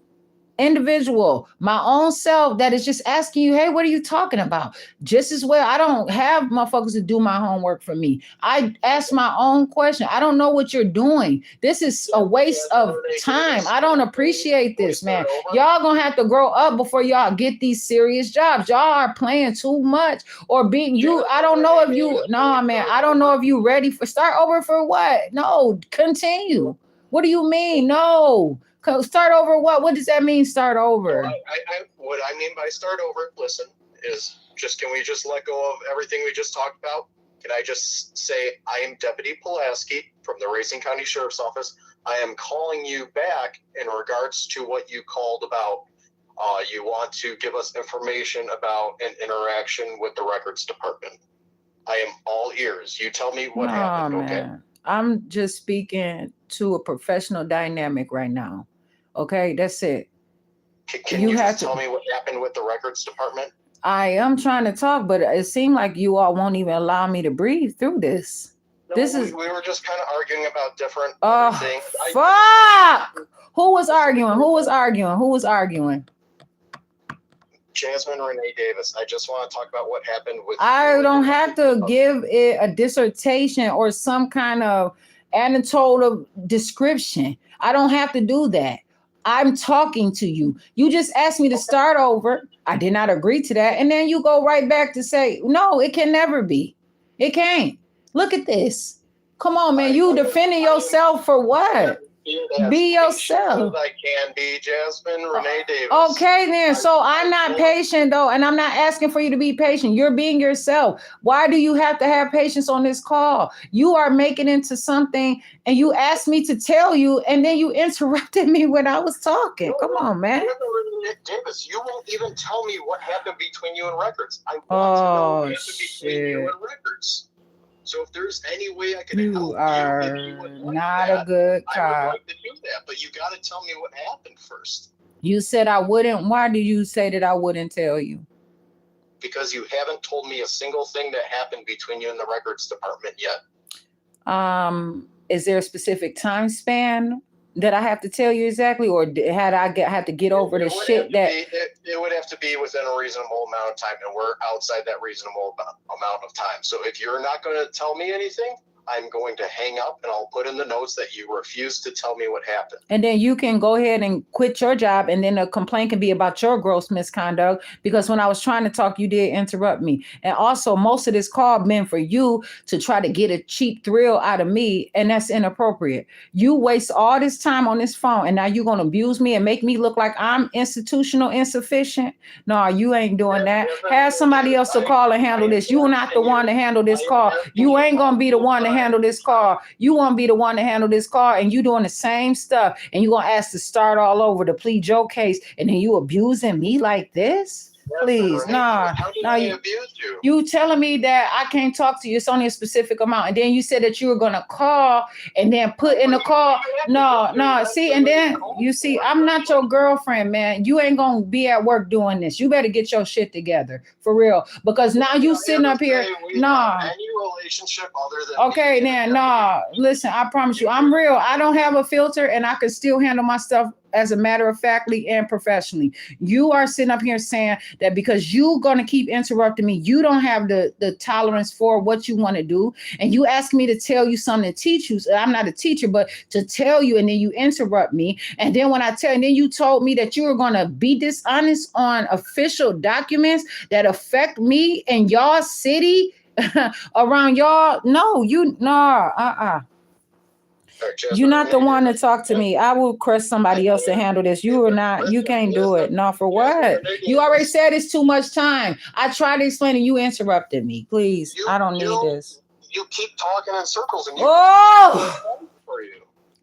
individual, my own self that is just asking you, hey, what are you talking about? Just as well, I don't have motherfuckers to do my homework for me. I ask my own question. I don't know what you're doing. This is a waste of time. I don't appreciate this, man. Y'all gonna have to grow up before y'all get these serious jobs. Y'all are playing too much or being you. I don't know if you, no, man, I don't know if you ready for start over for what? No, continue. What do you mean? No. Start over what? What does that mean, start over? What I mean by start over, listen, is just can we just let go of everything we just talked about? Can I just say I am Deputy Pulaski from the Racine County Sheriff's Office. I am calling you back in regards to what you called about. You want to give us information about an interaction with the records department. I am all ears. You tell me what happened, man. okay? I'm just speaking to a professional dynamic right now. Okay, that's it. Can You you have just to. tell me what happened with the records department? I am trying to talk, but it seemed like you all won't even allow me to breathe through this. No, This we, is we were just kind of arguing about different other oh things. fuck! Who was arguing? Who was arguing? Who was arguing? Jasmine Renee Davis. I just want to talk about what happened with you I and don't the have to records give it a dissertation or some kind of anecdotal description. I don't have to do that. I'm talking to you. You just asked me to start over. I did not agree to that. And then you go right back to say, no, it can never be. It can't. Look at this. Come on, man. You defending yourself for what? Be yourself. I can be Jasmine Renee Davis. Okay, then. So I'm not patient, though, and I'm not asking for you to be patient. You're being yourself. Why do you have to have patience on this call? You are making into something, and you asked me to tell you, and then you interrupted me when I was talking. Come on, man. Davis, you won't even tell me what happened between you and records. I want to know what happened between you and records. So if there's any way I can help you, if you would like not that, a good I cop. would like to do that. But you got to tell me what happened first. You said I wouldn't. Why do you say that I wouldn't tell you? Because you haven't told me a single thing that happened between you and the records department yet. Is there a specific time span that I have to tell you exactly, or had to get over the shit that it would have to be within a reasonable amount of time, and we're outside that reasonable amount of time. So if you're not going to tell me anything, I'm going to hang up, and I'll put in the notes that you refuse to tell me what happened. And then you can go ahead and quit your job, and then a complaint can be about your gross misconduct, because when I was trying to talk, you did interrupt me. And also, most of this call meant for you to try to get a cheap thrill out of me, and that's inappropriate. You waste all this time on this phone, and now you're going to abuse me and make me look like I'm institutional insufficient? No, you ain't doing that. Have somebody else to call and handle this. You're not the one to handle this call. You ain't going to be the one to handle this call. You want to be the one to handle this call, and you doing the same stuff, and you gonna ask to start all over to plead your case, and then you abusing me like this? Please, nah. You telling me that I can't talk to you. It's only a specific amount. And then you said that you were going to call and then put in the call. No. See, and then you see, I'm not your girlfriend, man. You ain't going to be at work doing this. You better get your shit together for real. Because now you sitting up here. Nah. Any relationship other than okay, then nah. Listen, I promise you, I'm real. I don't have a filter, and I can still handle my stuff as a matter of factly and professionally. You are sitting up here saying that because you're going to keep interrupting me, you don't have the tolerance for what you want to do. And you ask me to tell you something to teach you. So I'm not a teacher, but to tell you, and then you interrupt me. And then when I tell you, and then you told me that you were going to be dishonest on official documents that affect me and y'all city around y'all. No, You're not the one to talk to me. I will crush somebody else to handle this. You are not. You can't do it. No, for what? You already said it's too much time. I tried to explain and you interrupted me. Please, I don't need this. You keep talking in circles, and for you.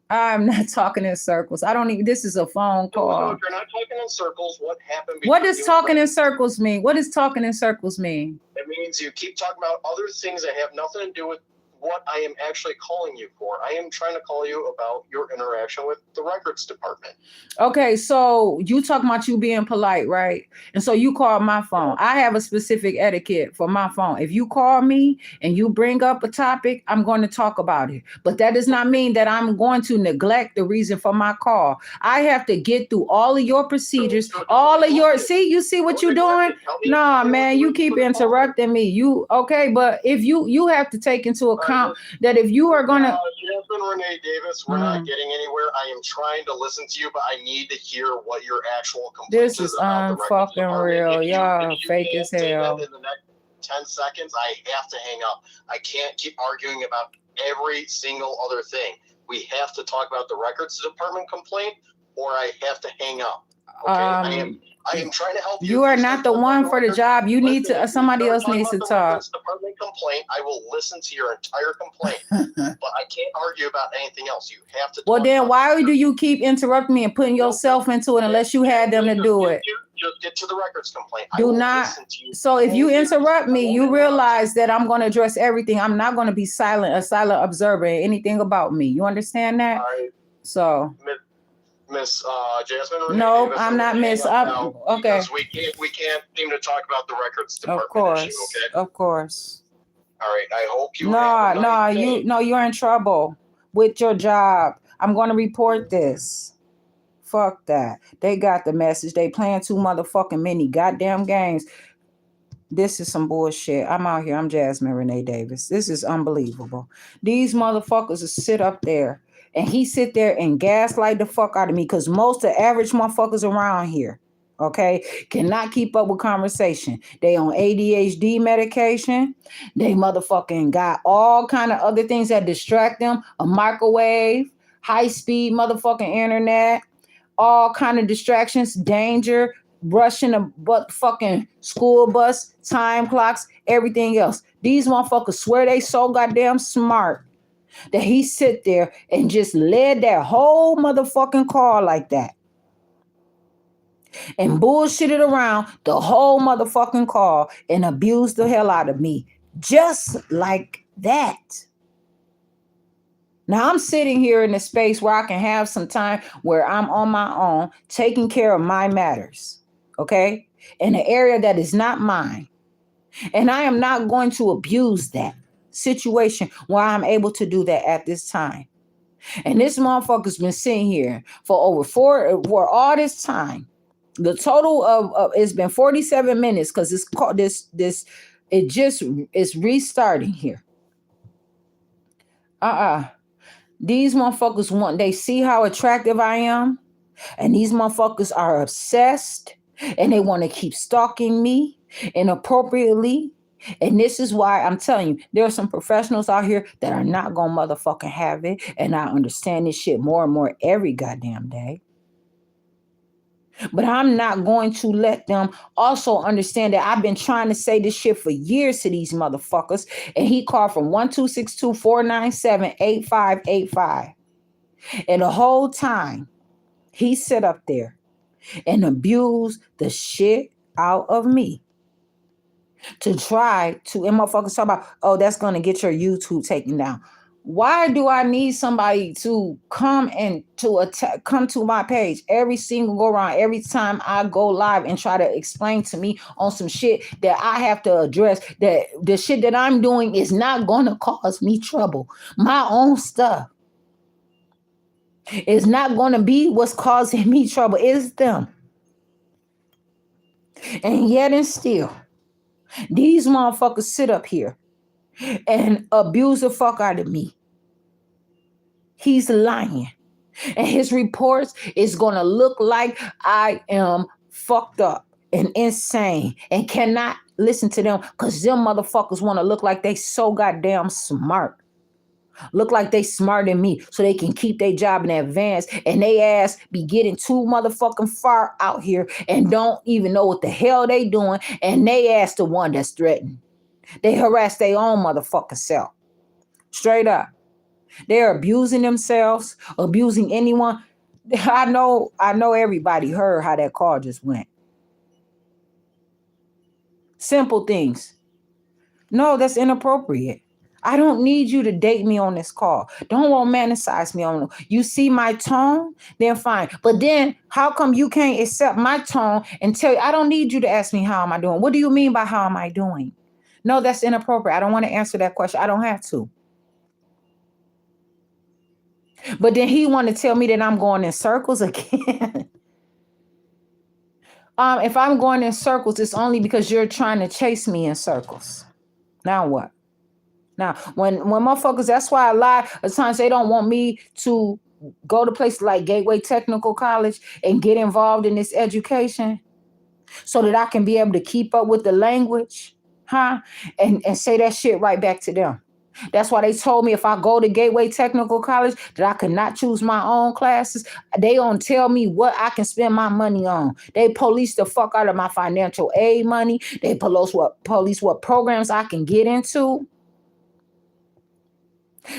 I'm not talking in circles. I don't even. This is a phone call. So if you're not talking in circles, what happened? What does talking in circles mean? What does talking in circles mean? It means you keep talking about other things that have nothing to do with what I am actually calling you for. I am trying to call you about your interaction with the records department. Okay, so you talking about you being polite, right? And so you call my phone. I have a specific etiquette for my phone. If you call me and you bring up a topic, I'm going to talk about it. But that does not mean that I'm going to neglect the reason for my call. I have to get through all of your procedures, all of your, you see what you're doing? Nah, man, you keep interrupting me. Okay, but if you have to take into account that if you are gonna Jasmine Renee Davis, we're not getting anywhere. I am trying to listen to you, but I need to hear what your actual complaint is. This is unfucking real. Y'all fake as hell. In the next 10 seconds, I have to hang up. I can't keep arguing about every single other thing. We have to talk about the records department complaint, or I have to hang up. Okay? I am trying to help you. You are not the one for the job. You need to. Somebody else needs to talk. Department complaint. I will listen to your entire complaint, but I can't argue about anything else. You have to. Well, talk then about why do you keep interrupting me and putting yourself into it unless you had them to do it? Just get to the records complaint. I Do will not. listen to you. So if you interrupt me, you realize that I'm going to address everything. I'm not going to be silent, a silent observer in anything about me. You understand that? All right, So Miss Jasmine Renee no, Davis, I'm not Miss. now Okay. because we can't seem to talk about the records department Of course. issue. Okay. Of course. All right. I hope you have a nice day. You're in trouble with your job. I'm going to report this. Fuck that. They got the message. They playing too motherfucking many goddamn games. This is some bullshit. I'm out here. I'm Jasmine Renee Davis. This is unbelievable. These motherfuckers will sit up there and he sit there and gaslight the fuck out of me because most of the average motherfuckers around here, okay, cannot keep up with conversation. They on ADHD medication. They motherfucking got all kind of other things that distract them. A microwave, high-speed motherfucking internet, all kind of distractions, danger, rushing a fucking school bus, time clocks, everything else. These motherfuckers swear they so goddamn smart that he sit there and just led that whole motherfucking call like that and bullshitted around the whole motherfucking call and abused the hell out of me just like that. Now I'm sitting here in a space where I can have some time where I'm on my own, taking care of my matters, okay? In an area that is not mine. And I am not going to abuse that situation where I'm able to do that at this time. And this motherfucker's been sitting here for for all this time. The total of it's been 47 minutes because it just is restarting here. These motherfuckers they see how attractive I am, and these motherfuckers are obsessed, and they want to keep stalking me inappropriately. And this is why I'm telling you, there are some professionals out here that are not gonna motherfucking have it, and I understand this shit more and more every goddamn day. But I'm not going to let them also understand that I've been trying to say this shit for years to these motherfuckers. And he called from 1-262-497-8585. And the whole time he sat up there and abused the shit out of me to try to, and motherfuckers talk about, oh, that's going to get your YouTube taken down. Why do I need somebody to come and come to my page every single go around, every time I go live and try to explain to me on some shit that I have to address, that the shit that I'm doing is not going to cause me trouble. My own stuff is not going to be what's causing me trouble. It's them. And yet and still, these motherfuckers sit up here and abuse the fuck out of me. He's lying. And his reports is going to look like I am fucked up and insane and cannot listen to them because them motherfuckers want to look like they so goddamn smart. Look like they smarter than me so they can keep their job in advance, and they ass be getting too motherfucking far out here and don't even know what the hell they doing, and they ass the one that's threatened. They harass their own motherfucking self. Straight up. They're abusing themselves, abusing anyone. I know everybody heard how that call just went. Simple things. No, that's inappropriate. I don't need you to date me on this call. Don't romanticize me on. You see my tone? Then fine. But then how come you can't accept my tone and tell you, I don't need you to ask me how am I doing? What do you mean by how am I doing? No, that's inappropriate. I don't want to answer that question. I don't have to. But then he want to tell me that I'm going in circles again. If I'm going in circles, it's only because you're trying to chase me in circles. Now what? Now, when motherfuckers, that's why a lot of times they don't want me to go to places like Gateway Technical College and get involved in this education so that I can be able to keep up with the language, and say that shit right back to them. That's why they told me if I go to Gateway Technical College that I could not choose my own classes. They don't tell me what I can spend my money on. They police the fuck out of my financial aid money. They police what programs I can get into.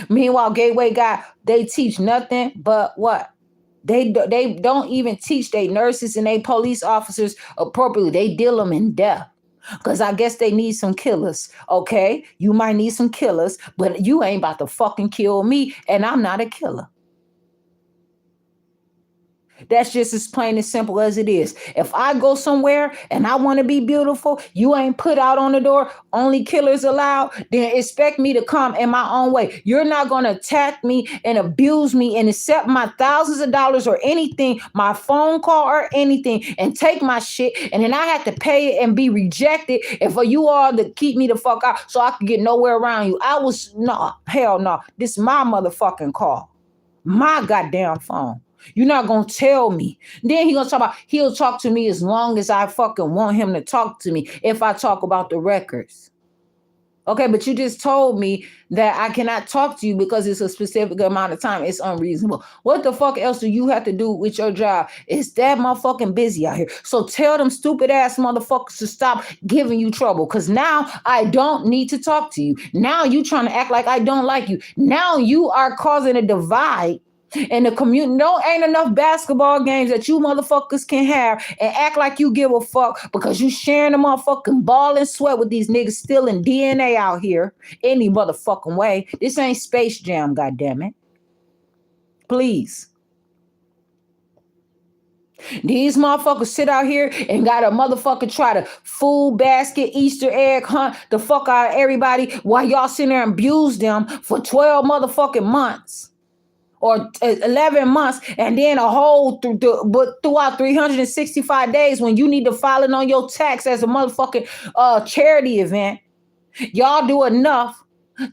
Meanwhile, Gateway they teach nothing but what? They don't even teach their nurses and they police officers appropriately. They deal them in death. Because I guess they need some killers. Okay? You might need some killers, but you ain't about to fucking kill me, and I'm not a killer. That's just as plain and simple as it is. If I go somewhere and I want to be beautiful, you ain't put out on the door, only killers allowed, then expect me to come in my own way. You're not going to attack me and abuse me and accept my thousands of dollars or anything, my phone call or anything, and take my shit. And then I have to pay it and be rejected and for you all to keep me the fuck out so I can get nowhere around you. Hell no. This is my motherfucking call. My goddamn phone. You're not going to tell me. Then he'll talk to me as long as I fucking want him to talk to me if I talk about the records. Okay, but you just told me that I cannot talk to you because it's a specific amount of time. It's unreasonable. What the fuck else do you have to do with your job? It's that motherfucking busy out here. So tell them stupid ass motherfuckers to stop giving you trouble because now I don't need to talk to you. Now you trying to act like I don't like you. Now you are causing a divide in the community. Ain't enough basketball games that you motherfuckers can have and act like you give a fuck because you sharing the motherfucking ball and sweat with these niggas stealing DNA out here any motherfucking way. This ain't Space Jam, goddammit. Please. These motherfuckers sit out here and got a motherfucker try to food basket, Easter egg hunt the fuck out of everybody while y'all sitting there and abuse them for 12 motherfucking months. Or 11 months, and then throughout 365 days when you need to file it on your tax as a motherfucking charity event, y'all do enough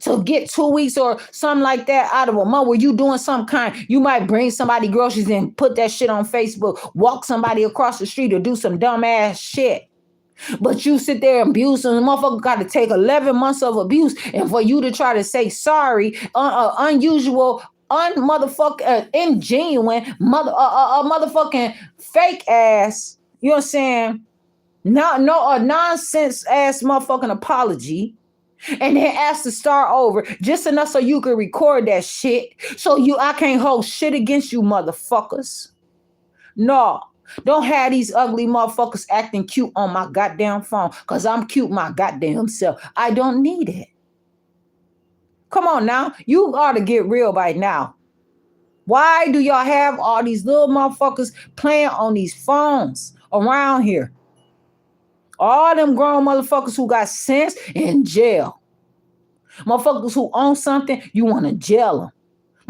to get 2 weeks or something like that out of a month where you doing some kind. You might bring somebody groceries and put that shit on Facebook, walk somebody across the street or do some dumb ass shit. But you sit there and abuse and the motherfucker got to take 11 months of abuse and for you to try to say sorry, unusual, ingenuine, motherfucking fake ass, you know what I'm saying? A nonsense ass motherfucking apology. And then ask to start over just enough so you can record that shit. So I can't hold shit against you motherfuckers. No. Don't have these ugly motherfuckers acting cute on my goddamn phone because I'm cute my goddamn self. I don't need it. Come on now. You ought to get real by now. Why do y'all have all these little motherfuckers playing on these phones around here? All them grown motherfuckers who got sense in jail. Motherfuckers who own something, you want to jail them.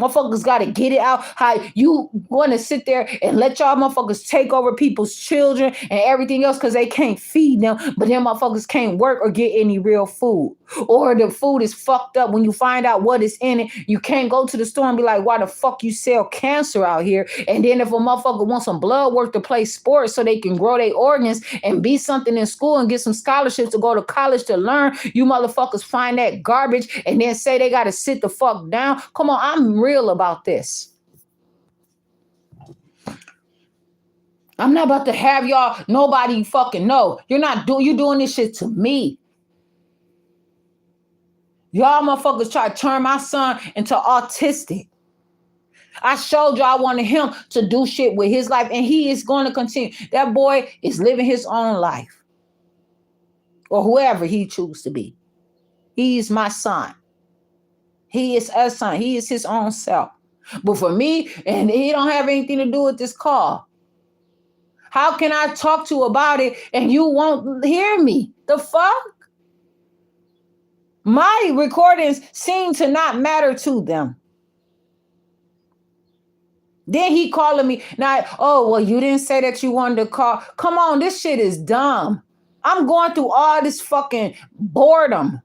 Motherfuckers got to get it out. How you want to sit there and let y'all motherfuckers take over people's children and everything else because they can't feed them, but them motherfuckers can't work or get any real food. Or the food is fucked up when you find out what is in it. You can't go to the store and be like, why the fuck you sell cancer out here? And then if a motherfucker wants some blood work to play sports so they can grow their organs and be something in school and get some scholarships to go to college to learn, you motherfuckers find that garbage and then say they got to sit the fuck down. Come on, I'm real about this. I'm not about to have y'all, nobody fucking know. You doing this shit to me. Y'all motherfuckers try to turn my son into autistic. I showed y'all I wanted him to do shit with his life, and he is going to continue. That boy is living his own life. Or whoever he chooses to be. He is my son. He is a son. He is his own self. But for me, and he don't have anything to do with this call. How can I talk to you about it and you won't hear me? The fuck? My recordings seem to not matter to them. Then he calling me now. Oh, well, you didn't say that you wanted to call. Come on, this shit is dumb. I'm going through all this fucking boredom.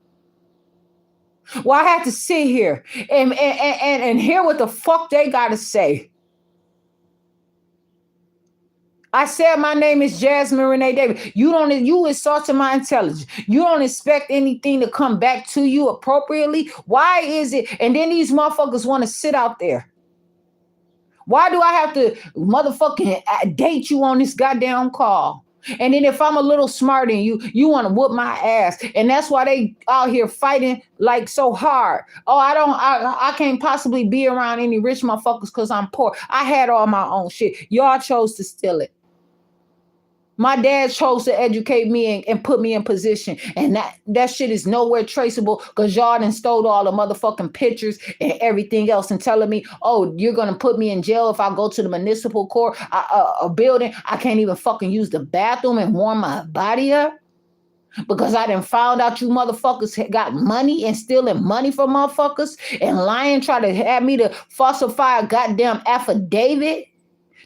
Well, I have to sit here and hear what the fuck they got to say. I said my name is Jasmine Renee Davis. You insulted my intelligence. You don't expect anything to come back to you appropriately. Why is it? And then these motherfuckers want to sit out there. Why do I have to motherfucking date you on this goddamn call? And then if I'm a little smarter than you, you want to whoop my ass. And that's why they out here fighting like so hard. Oh, I can't possibly be around any rich motherfuckers because I'm poor. I had all my own shit. Y'all chose to steal it. My dad chose to educate me and put me in position. And that shit is nowhere traceable because y'all done stole all the motherfucking pictures and everything else and telling me, oh, you're going to put me in jail if I go to the municipal court, a building. I can't even fucking use the bathroom and warm my body up because I done found out you motherfuckers got money and stealing money from motherfuckers and lying, try to have me to falsify a goddamn affidavit.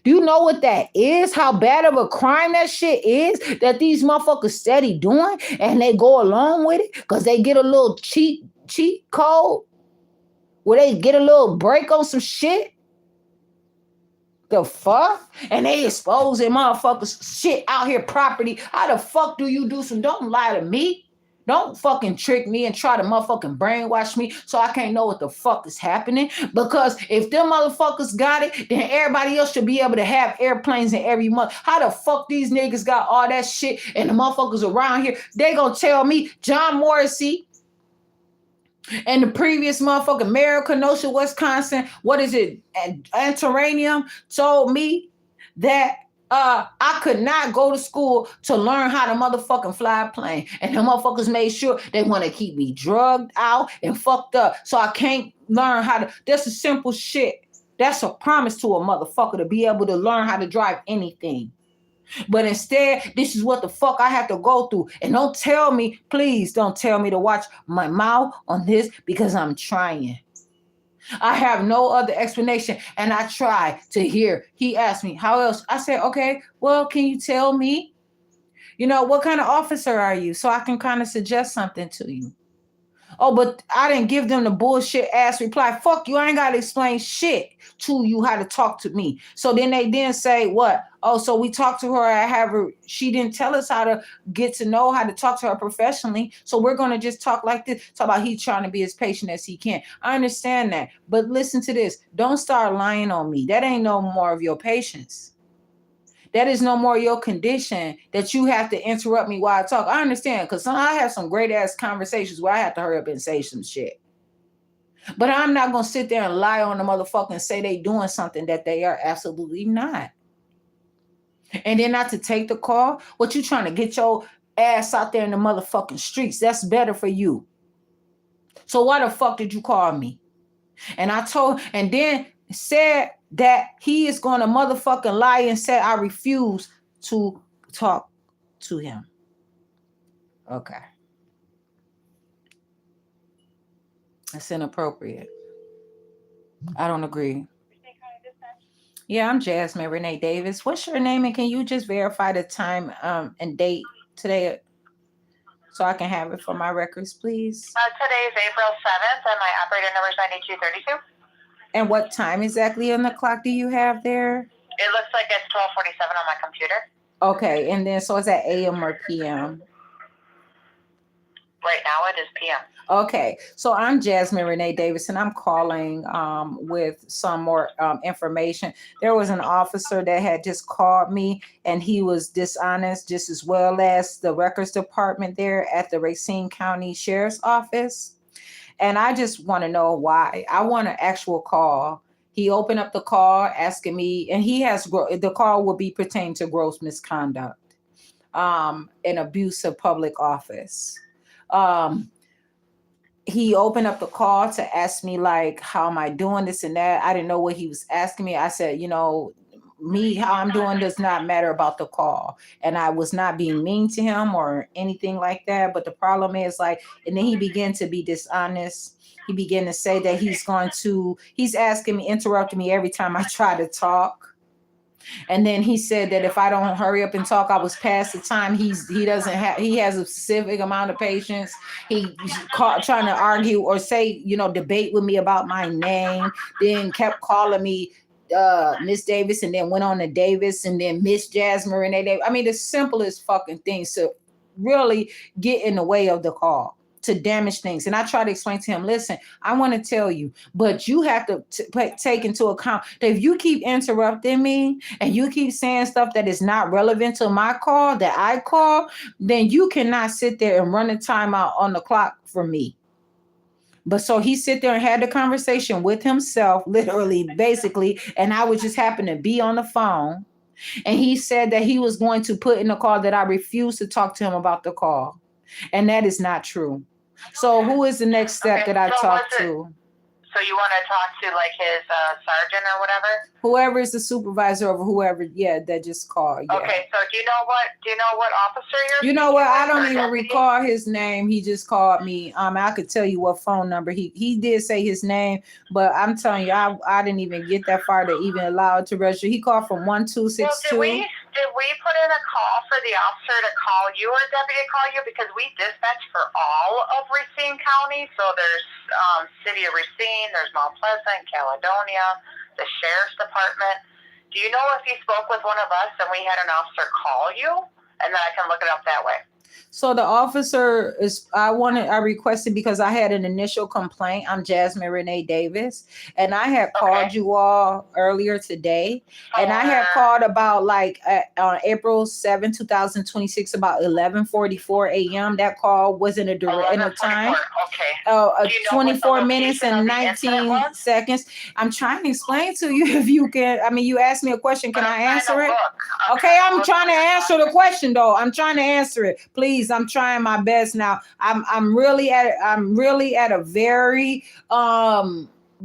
Do you know what that is? How bad of a crime that shit is that these motherfuckers steady doing and they go along with it because they get a little cheat code where they get a little break on some shit? The fuck? And they exposing motherfuckers shit out here property. How the fuck do you do some? Don't lie to me. Don't fucking trick me and try to motherfucking brainwash me so I can't know what the fuck is happening. Because if them motherfuckers got it, then everybody else should be able to have airplanes in every month. How the fuck these niggas got all that shit and the motherfuckers around here, they gonna tell me John Morrissey and the previous motherfucking mayor of Kenosha, Wisconsin, what is it, Antaranium, told me that I could not go to school to learn how to motherfucking fly a plane. And the motherfuckers made sure they want to keep me drugged out and fucked up. So I can't learn how to, that's a simple shit. That's a promise to a motherfucker to be able to learn how to drive anything. But instead, this is what the fuck I have to go through. And don't tell me, please don't tell me to watch my mouth on this because I'm trying. I have no other explanation. And I try to hear. He asked me, how else? I said, okay, well, can you tell me, what kind of officer are you? So I can kind of suggest something to you. Oh, but I didn't give them the bullshit ass reply. Fuck you. I ain't got to explain shit to you how to talk to me. So then they didn't say what? Oh, so we talked to her. I have her. She didn't tell us how to get to know how to talk to her professionally. So we're going to just talk like this. Talk about he trying to be as patient as he can. I understand that. But listen to this. Don't start lying on me. That ain't no more of your patience. That is no more your condition that you have to interrupt me while I talk. I understand because I have some great ass conversations where I have to hurry up and say some shit. But I'm not going to sit there and lie on the motherfucker and say they doing something that they are absolutely not. And then not to take the call. What you trying to get your ass out there in the motherfucking streets? That's better for you. So why the fuck did you call me? And then said that he is going to motherfucking lie and say I refuse to talk to him. Okay. That's inappropriate. I don't agree. Yeah, I'm Jasmine Renee Davis. What's your name? And can you just verify the time and date today so I can have it for my records, please? Today is April 7th and my operator number is 9232. And what time exactly on the clock do you have there? It looks like it's 12:47 on my computer. Okay, and then so is that AM or PM? Right now it is PM. Okay, so I'm Jasmine Renee Davis, and I'm calling with some more information. There was an officer that had just called me, and he was dishonest, just as well as the records department there at the Racine County Sheriff's Office. And I just want to know why. I want an actual call. He opened up the call asking me, and the call will be pertaining to gross misconduct, and abuse of public office. He opened up the call to ask me, like, how am I doing, this and that. I didn't know what he was asking me. I said, me, how I'm doing does not matter about the call. And I was not being mean to him or anything like that. But the problem is, and then he began to be dishonest. He began to say that he's asking me, interrupting me every time I try to talk. And then he said that if I don't hurry up and talk, I was past the time. He has a specific amount of patience. He trying to argue or say, debate with me about my name, then kept calling me Miss Davis and then went on to Davis and then Miss Jasmine Renee Davis. I mean, the simplest fucking things to really get in the way of the call, to damage things. And I try to explain to him, listen, I want to tell you, but you have to take into account that if you keep interrupting me and you keep saying stuff that is not relevant to my call that I call, then you cannot sit there and run a timeout on the clock for me. But so he sit there and had the conversation with himself, literally, basically, and I would just happen to be on the phone. And he said that he was going to put in the call that I refused to talk to him about the call. And that is not true. So who is the next step that I talk to? So you want to talk to like his sergeant or whatever? Whoever is the supervisor of whoever, that just called. Yeah. Okay, so do you know what officer you're? You know what? I don't speaking even with, or recall his name. He just called me. I could tell you what phone number he did say his name, but I'm telling you, I didn't even get that far to even allow it to register. He called from 1262. Well, did we put in a call for the officer to call you or deputy to call you, because we dispatch for all of Racine County? So there's City of Racine, there's Mount Pleasant, Caledonia, the Sheriff's Department. Do you know if you spoke with one of us and we had an officer call you? And then I can look it up that way. So the officer I requested because I had an initial complaint. I'm Jasmine Renee Davis, and I had called you all earlier today, and I had called about on April 7, 2026, about 11:44 a.m. That call wasn't a direct in a time. Okay. 24 minutes and 19 seconds. I'm trying to explain to you if you can. I mean, you asked me a question. Can I answer it? Okay, I'm trying to answer the question though. I'm trying to answer it. Please, I'm trying my best now. I'm really at a very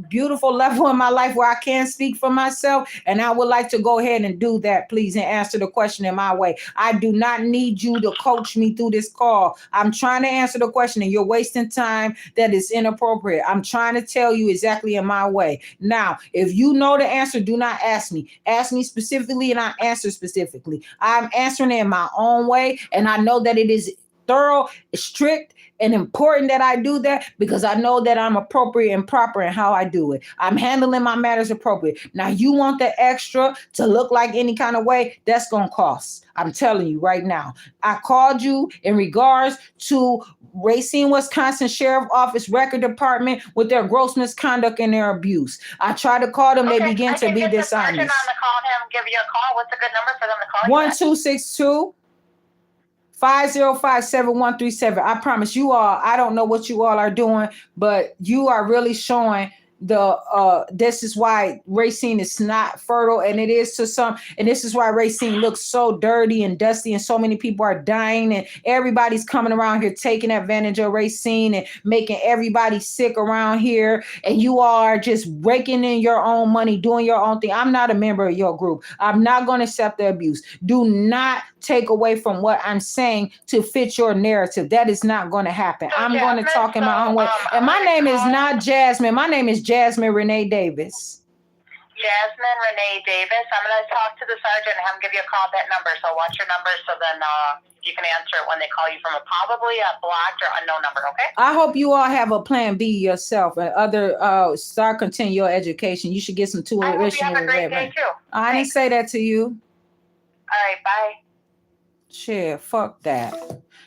beautiful level in my life where I can speak for myself, and I would like to go ahead and do that, please, and answer the question in my way. I do not need you to coach me through this call. I'm trying to answer the question and you're wasting time that is inappropriate. I'm trying to tell you exactly in my way. Now, if you know the answer, do not ask me. Ask me specifically and I answer specifically. I'm answering it in my own way, and I know that it is thorough, strict, and important that I do that because I know that I'm appropriate and proper in how I do it. I'm handling my matters appropriate. Now, you want the extra to look like any kind of way, that's going to cost. I'm telling you right now. I called you in regards to Racine, Wisconsin Sheriff Office Record Department with their gross misconduct and their abuse. I tried to call them. They begin to be dishonest. On the call, him, give you a call. What's a good number for them to call you? 1262 505-7137. I promise you all, I don't know what you all are doing, but you are really showing this is why Racine is not fertile, and it is to some, and this is why Racine looks so dirty and dusty, and so many people are dying, and everybody's coming around here taking advantage of Racine and making everybody sick around here, and you all are just raking in your own money, doing your own thing. I'm not a member of your group. I'm not going to accept the abuse. Do not take away from what I'm saying to fit your narrative. That is not going to happen. I'm going to talk in my own way. And my name is not Jasmine. My name is Jasmine Renee Davis. Jasmine Renee Davis. I'm going to talk to the sergeant and have him give you a call at that number. So watch your number so then you can answer it when they call you from probably a blocked or unknown number, okay? I hope you all have a plan B yourself and start continue your education. You should get some tuition. I hope you have a great day too. I didn't say that to you. All right, bye. Shit, fuck that.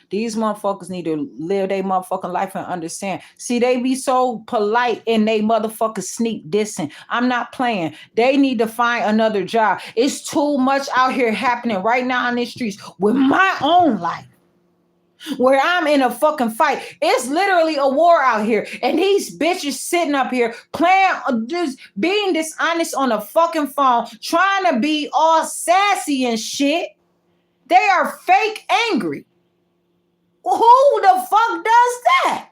These motherfuckers need to live their motherfucking life and understand. See, they be so polite and they motherfuckers sneak dissing. I'm not playing. They need to find another job. It's too much out here happening right now on these streets with my own life, where I'm in a fucking fight. It's literally a war out here. And these bitches sitting up here playing, just being dishonest on a fucking phone, trying to be all sassy and shit. They are fake angry. Who the fuck does that?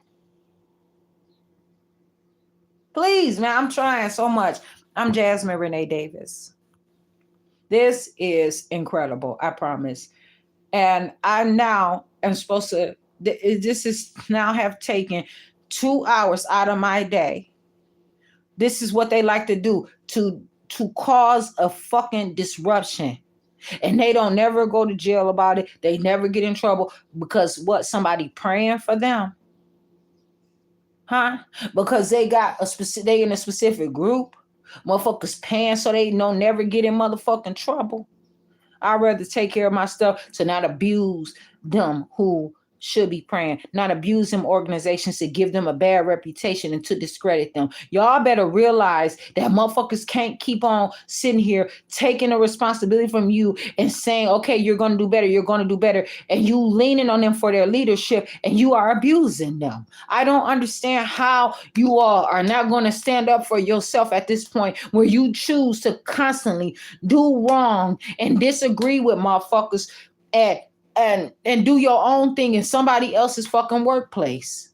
Please, man, I'm trying so much. I'm Jasmine Renee Davis. This is incredible, I promise. And I now am supposed to, this is now have taken 2 hours out of my day. This is what they like to do, to cause a fucking disruption. And they don't never go to jail about it. They never get in trouble because somebody praying for them? Huh? Because they got they in a specific group? Motherfuckers paying so they don't never get in motherfucking trouble. I'd rather take care of my stuff to not abuse them who should be praying, not abuse them organizations to give them a bad reputation and to discredit them. Y'all better realize that motherfuckers can't keep on sitting here taking a responsibility from you and saying, okay, you're going to do better, you're going to do better, and you leaning on them for their leadership and you are abusing them. I don't understand how you all are not going to stand up for yourself at this point where you choose to constantly do wrong and disagree with motherfuckers and do your own thing in somebody else's fucking workplace.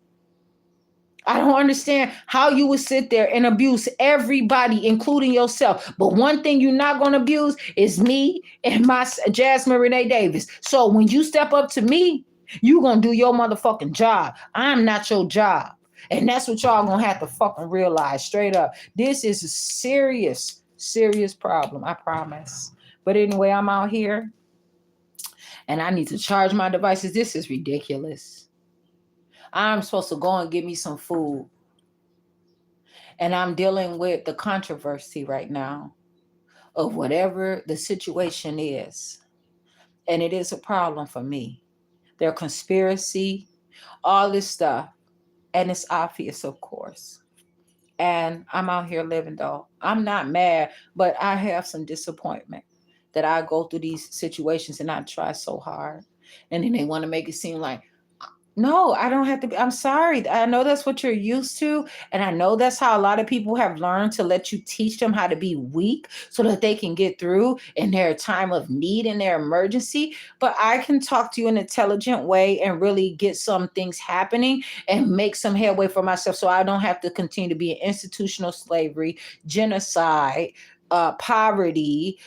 I don't understand how you would sit there and abuse everybody, including yourself. But one thing you're not going to abuse is me and my Jasmine Renee Davis. So when you step up to me, you going to do your motherfucking job. I'm not your job. And that's what y'all going to have to fucking realize straight up. This is a serious, serious problem. I promise. But anyway, I'm out here. And I need to charge my devices. This is ridiculous. I'm supposed to go and get me some food. And I'm dealing with the controversy right now of whatever the situation is. And it is a problem for me. Their conspiracy, all this stuff. And it's obvious, of course. And I'm out here living, though. I'm not mad, but I have some disappointment that I go through these situations and I try so hard. And then they want to make it seem like, no, I don't have to be. I'm sorry. I know that's what you're used to. And I know that's how a lot of people have learned to let you teach them how to be weak so that they can get through in their time of need, in their emergency. But I can talk to you in an intelligent way and really get some things happening and make some headway for myself so I don't have to continue to be in institutional slavery, genocide, poverty,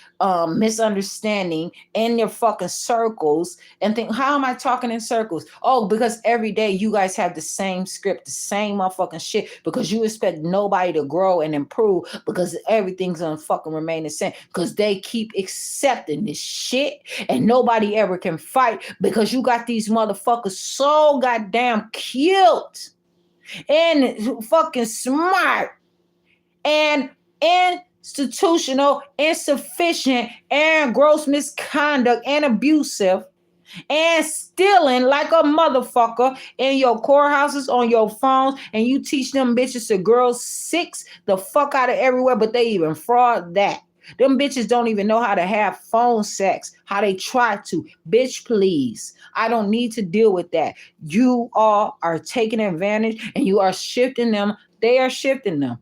misunderstanding in their fucking circles and think, how am I talking in circles? Oh, because every day you guys have the same script, the same motherfucking shit, because you expect nobody to grow and improve because everything's gonna fucking remain the same because they keep accepting this shit and nobody ever can fight because you got these motherfuckers so goddamn cute and fucking smart and institutional, insufficient, and gross misconduct and abusive and stealing like a motherfucker in your courthouses on your phones, and you teach them bitches to girls 6 the fuck out of everywhere, but they even fraud that. Them bitches don't even know how to have phone sex, how they try to. Bitch, please. I don't need to deal with that. You all are taking advantage and you are shifting them. They are shifting them.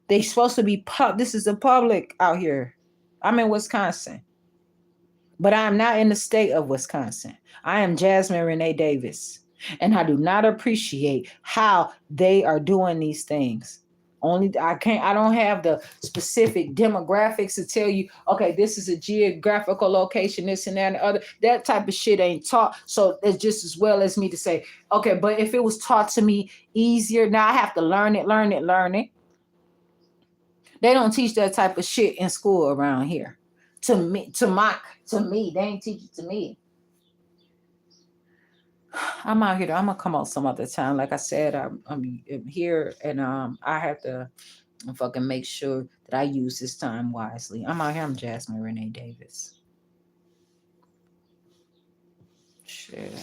They supposed to be this is the public out here. I'm in Wisconsin. But I am not in the state of Wisconsin. I am Jasmine Renee Davis. And I do not appreciate how they are doing these things. I don't have the specific demographics to tell you, okay, this is a geographical location, this and that and the other. That type of shit ain't taught. So it's just as well as me to say, okay, but if it was taught to me easier, now I have to learn it. They don't teach that type of shit in school around here. To me, they ain't teach it to me. I'm out here. I'm gonna come out some other time. Like I said, I'm here, and I have to fucking make sure that I use this time wisely. I'm out here. I'm Jasmine Renee Davis. Shit.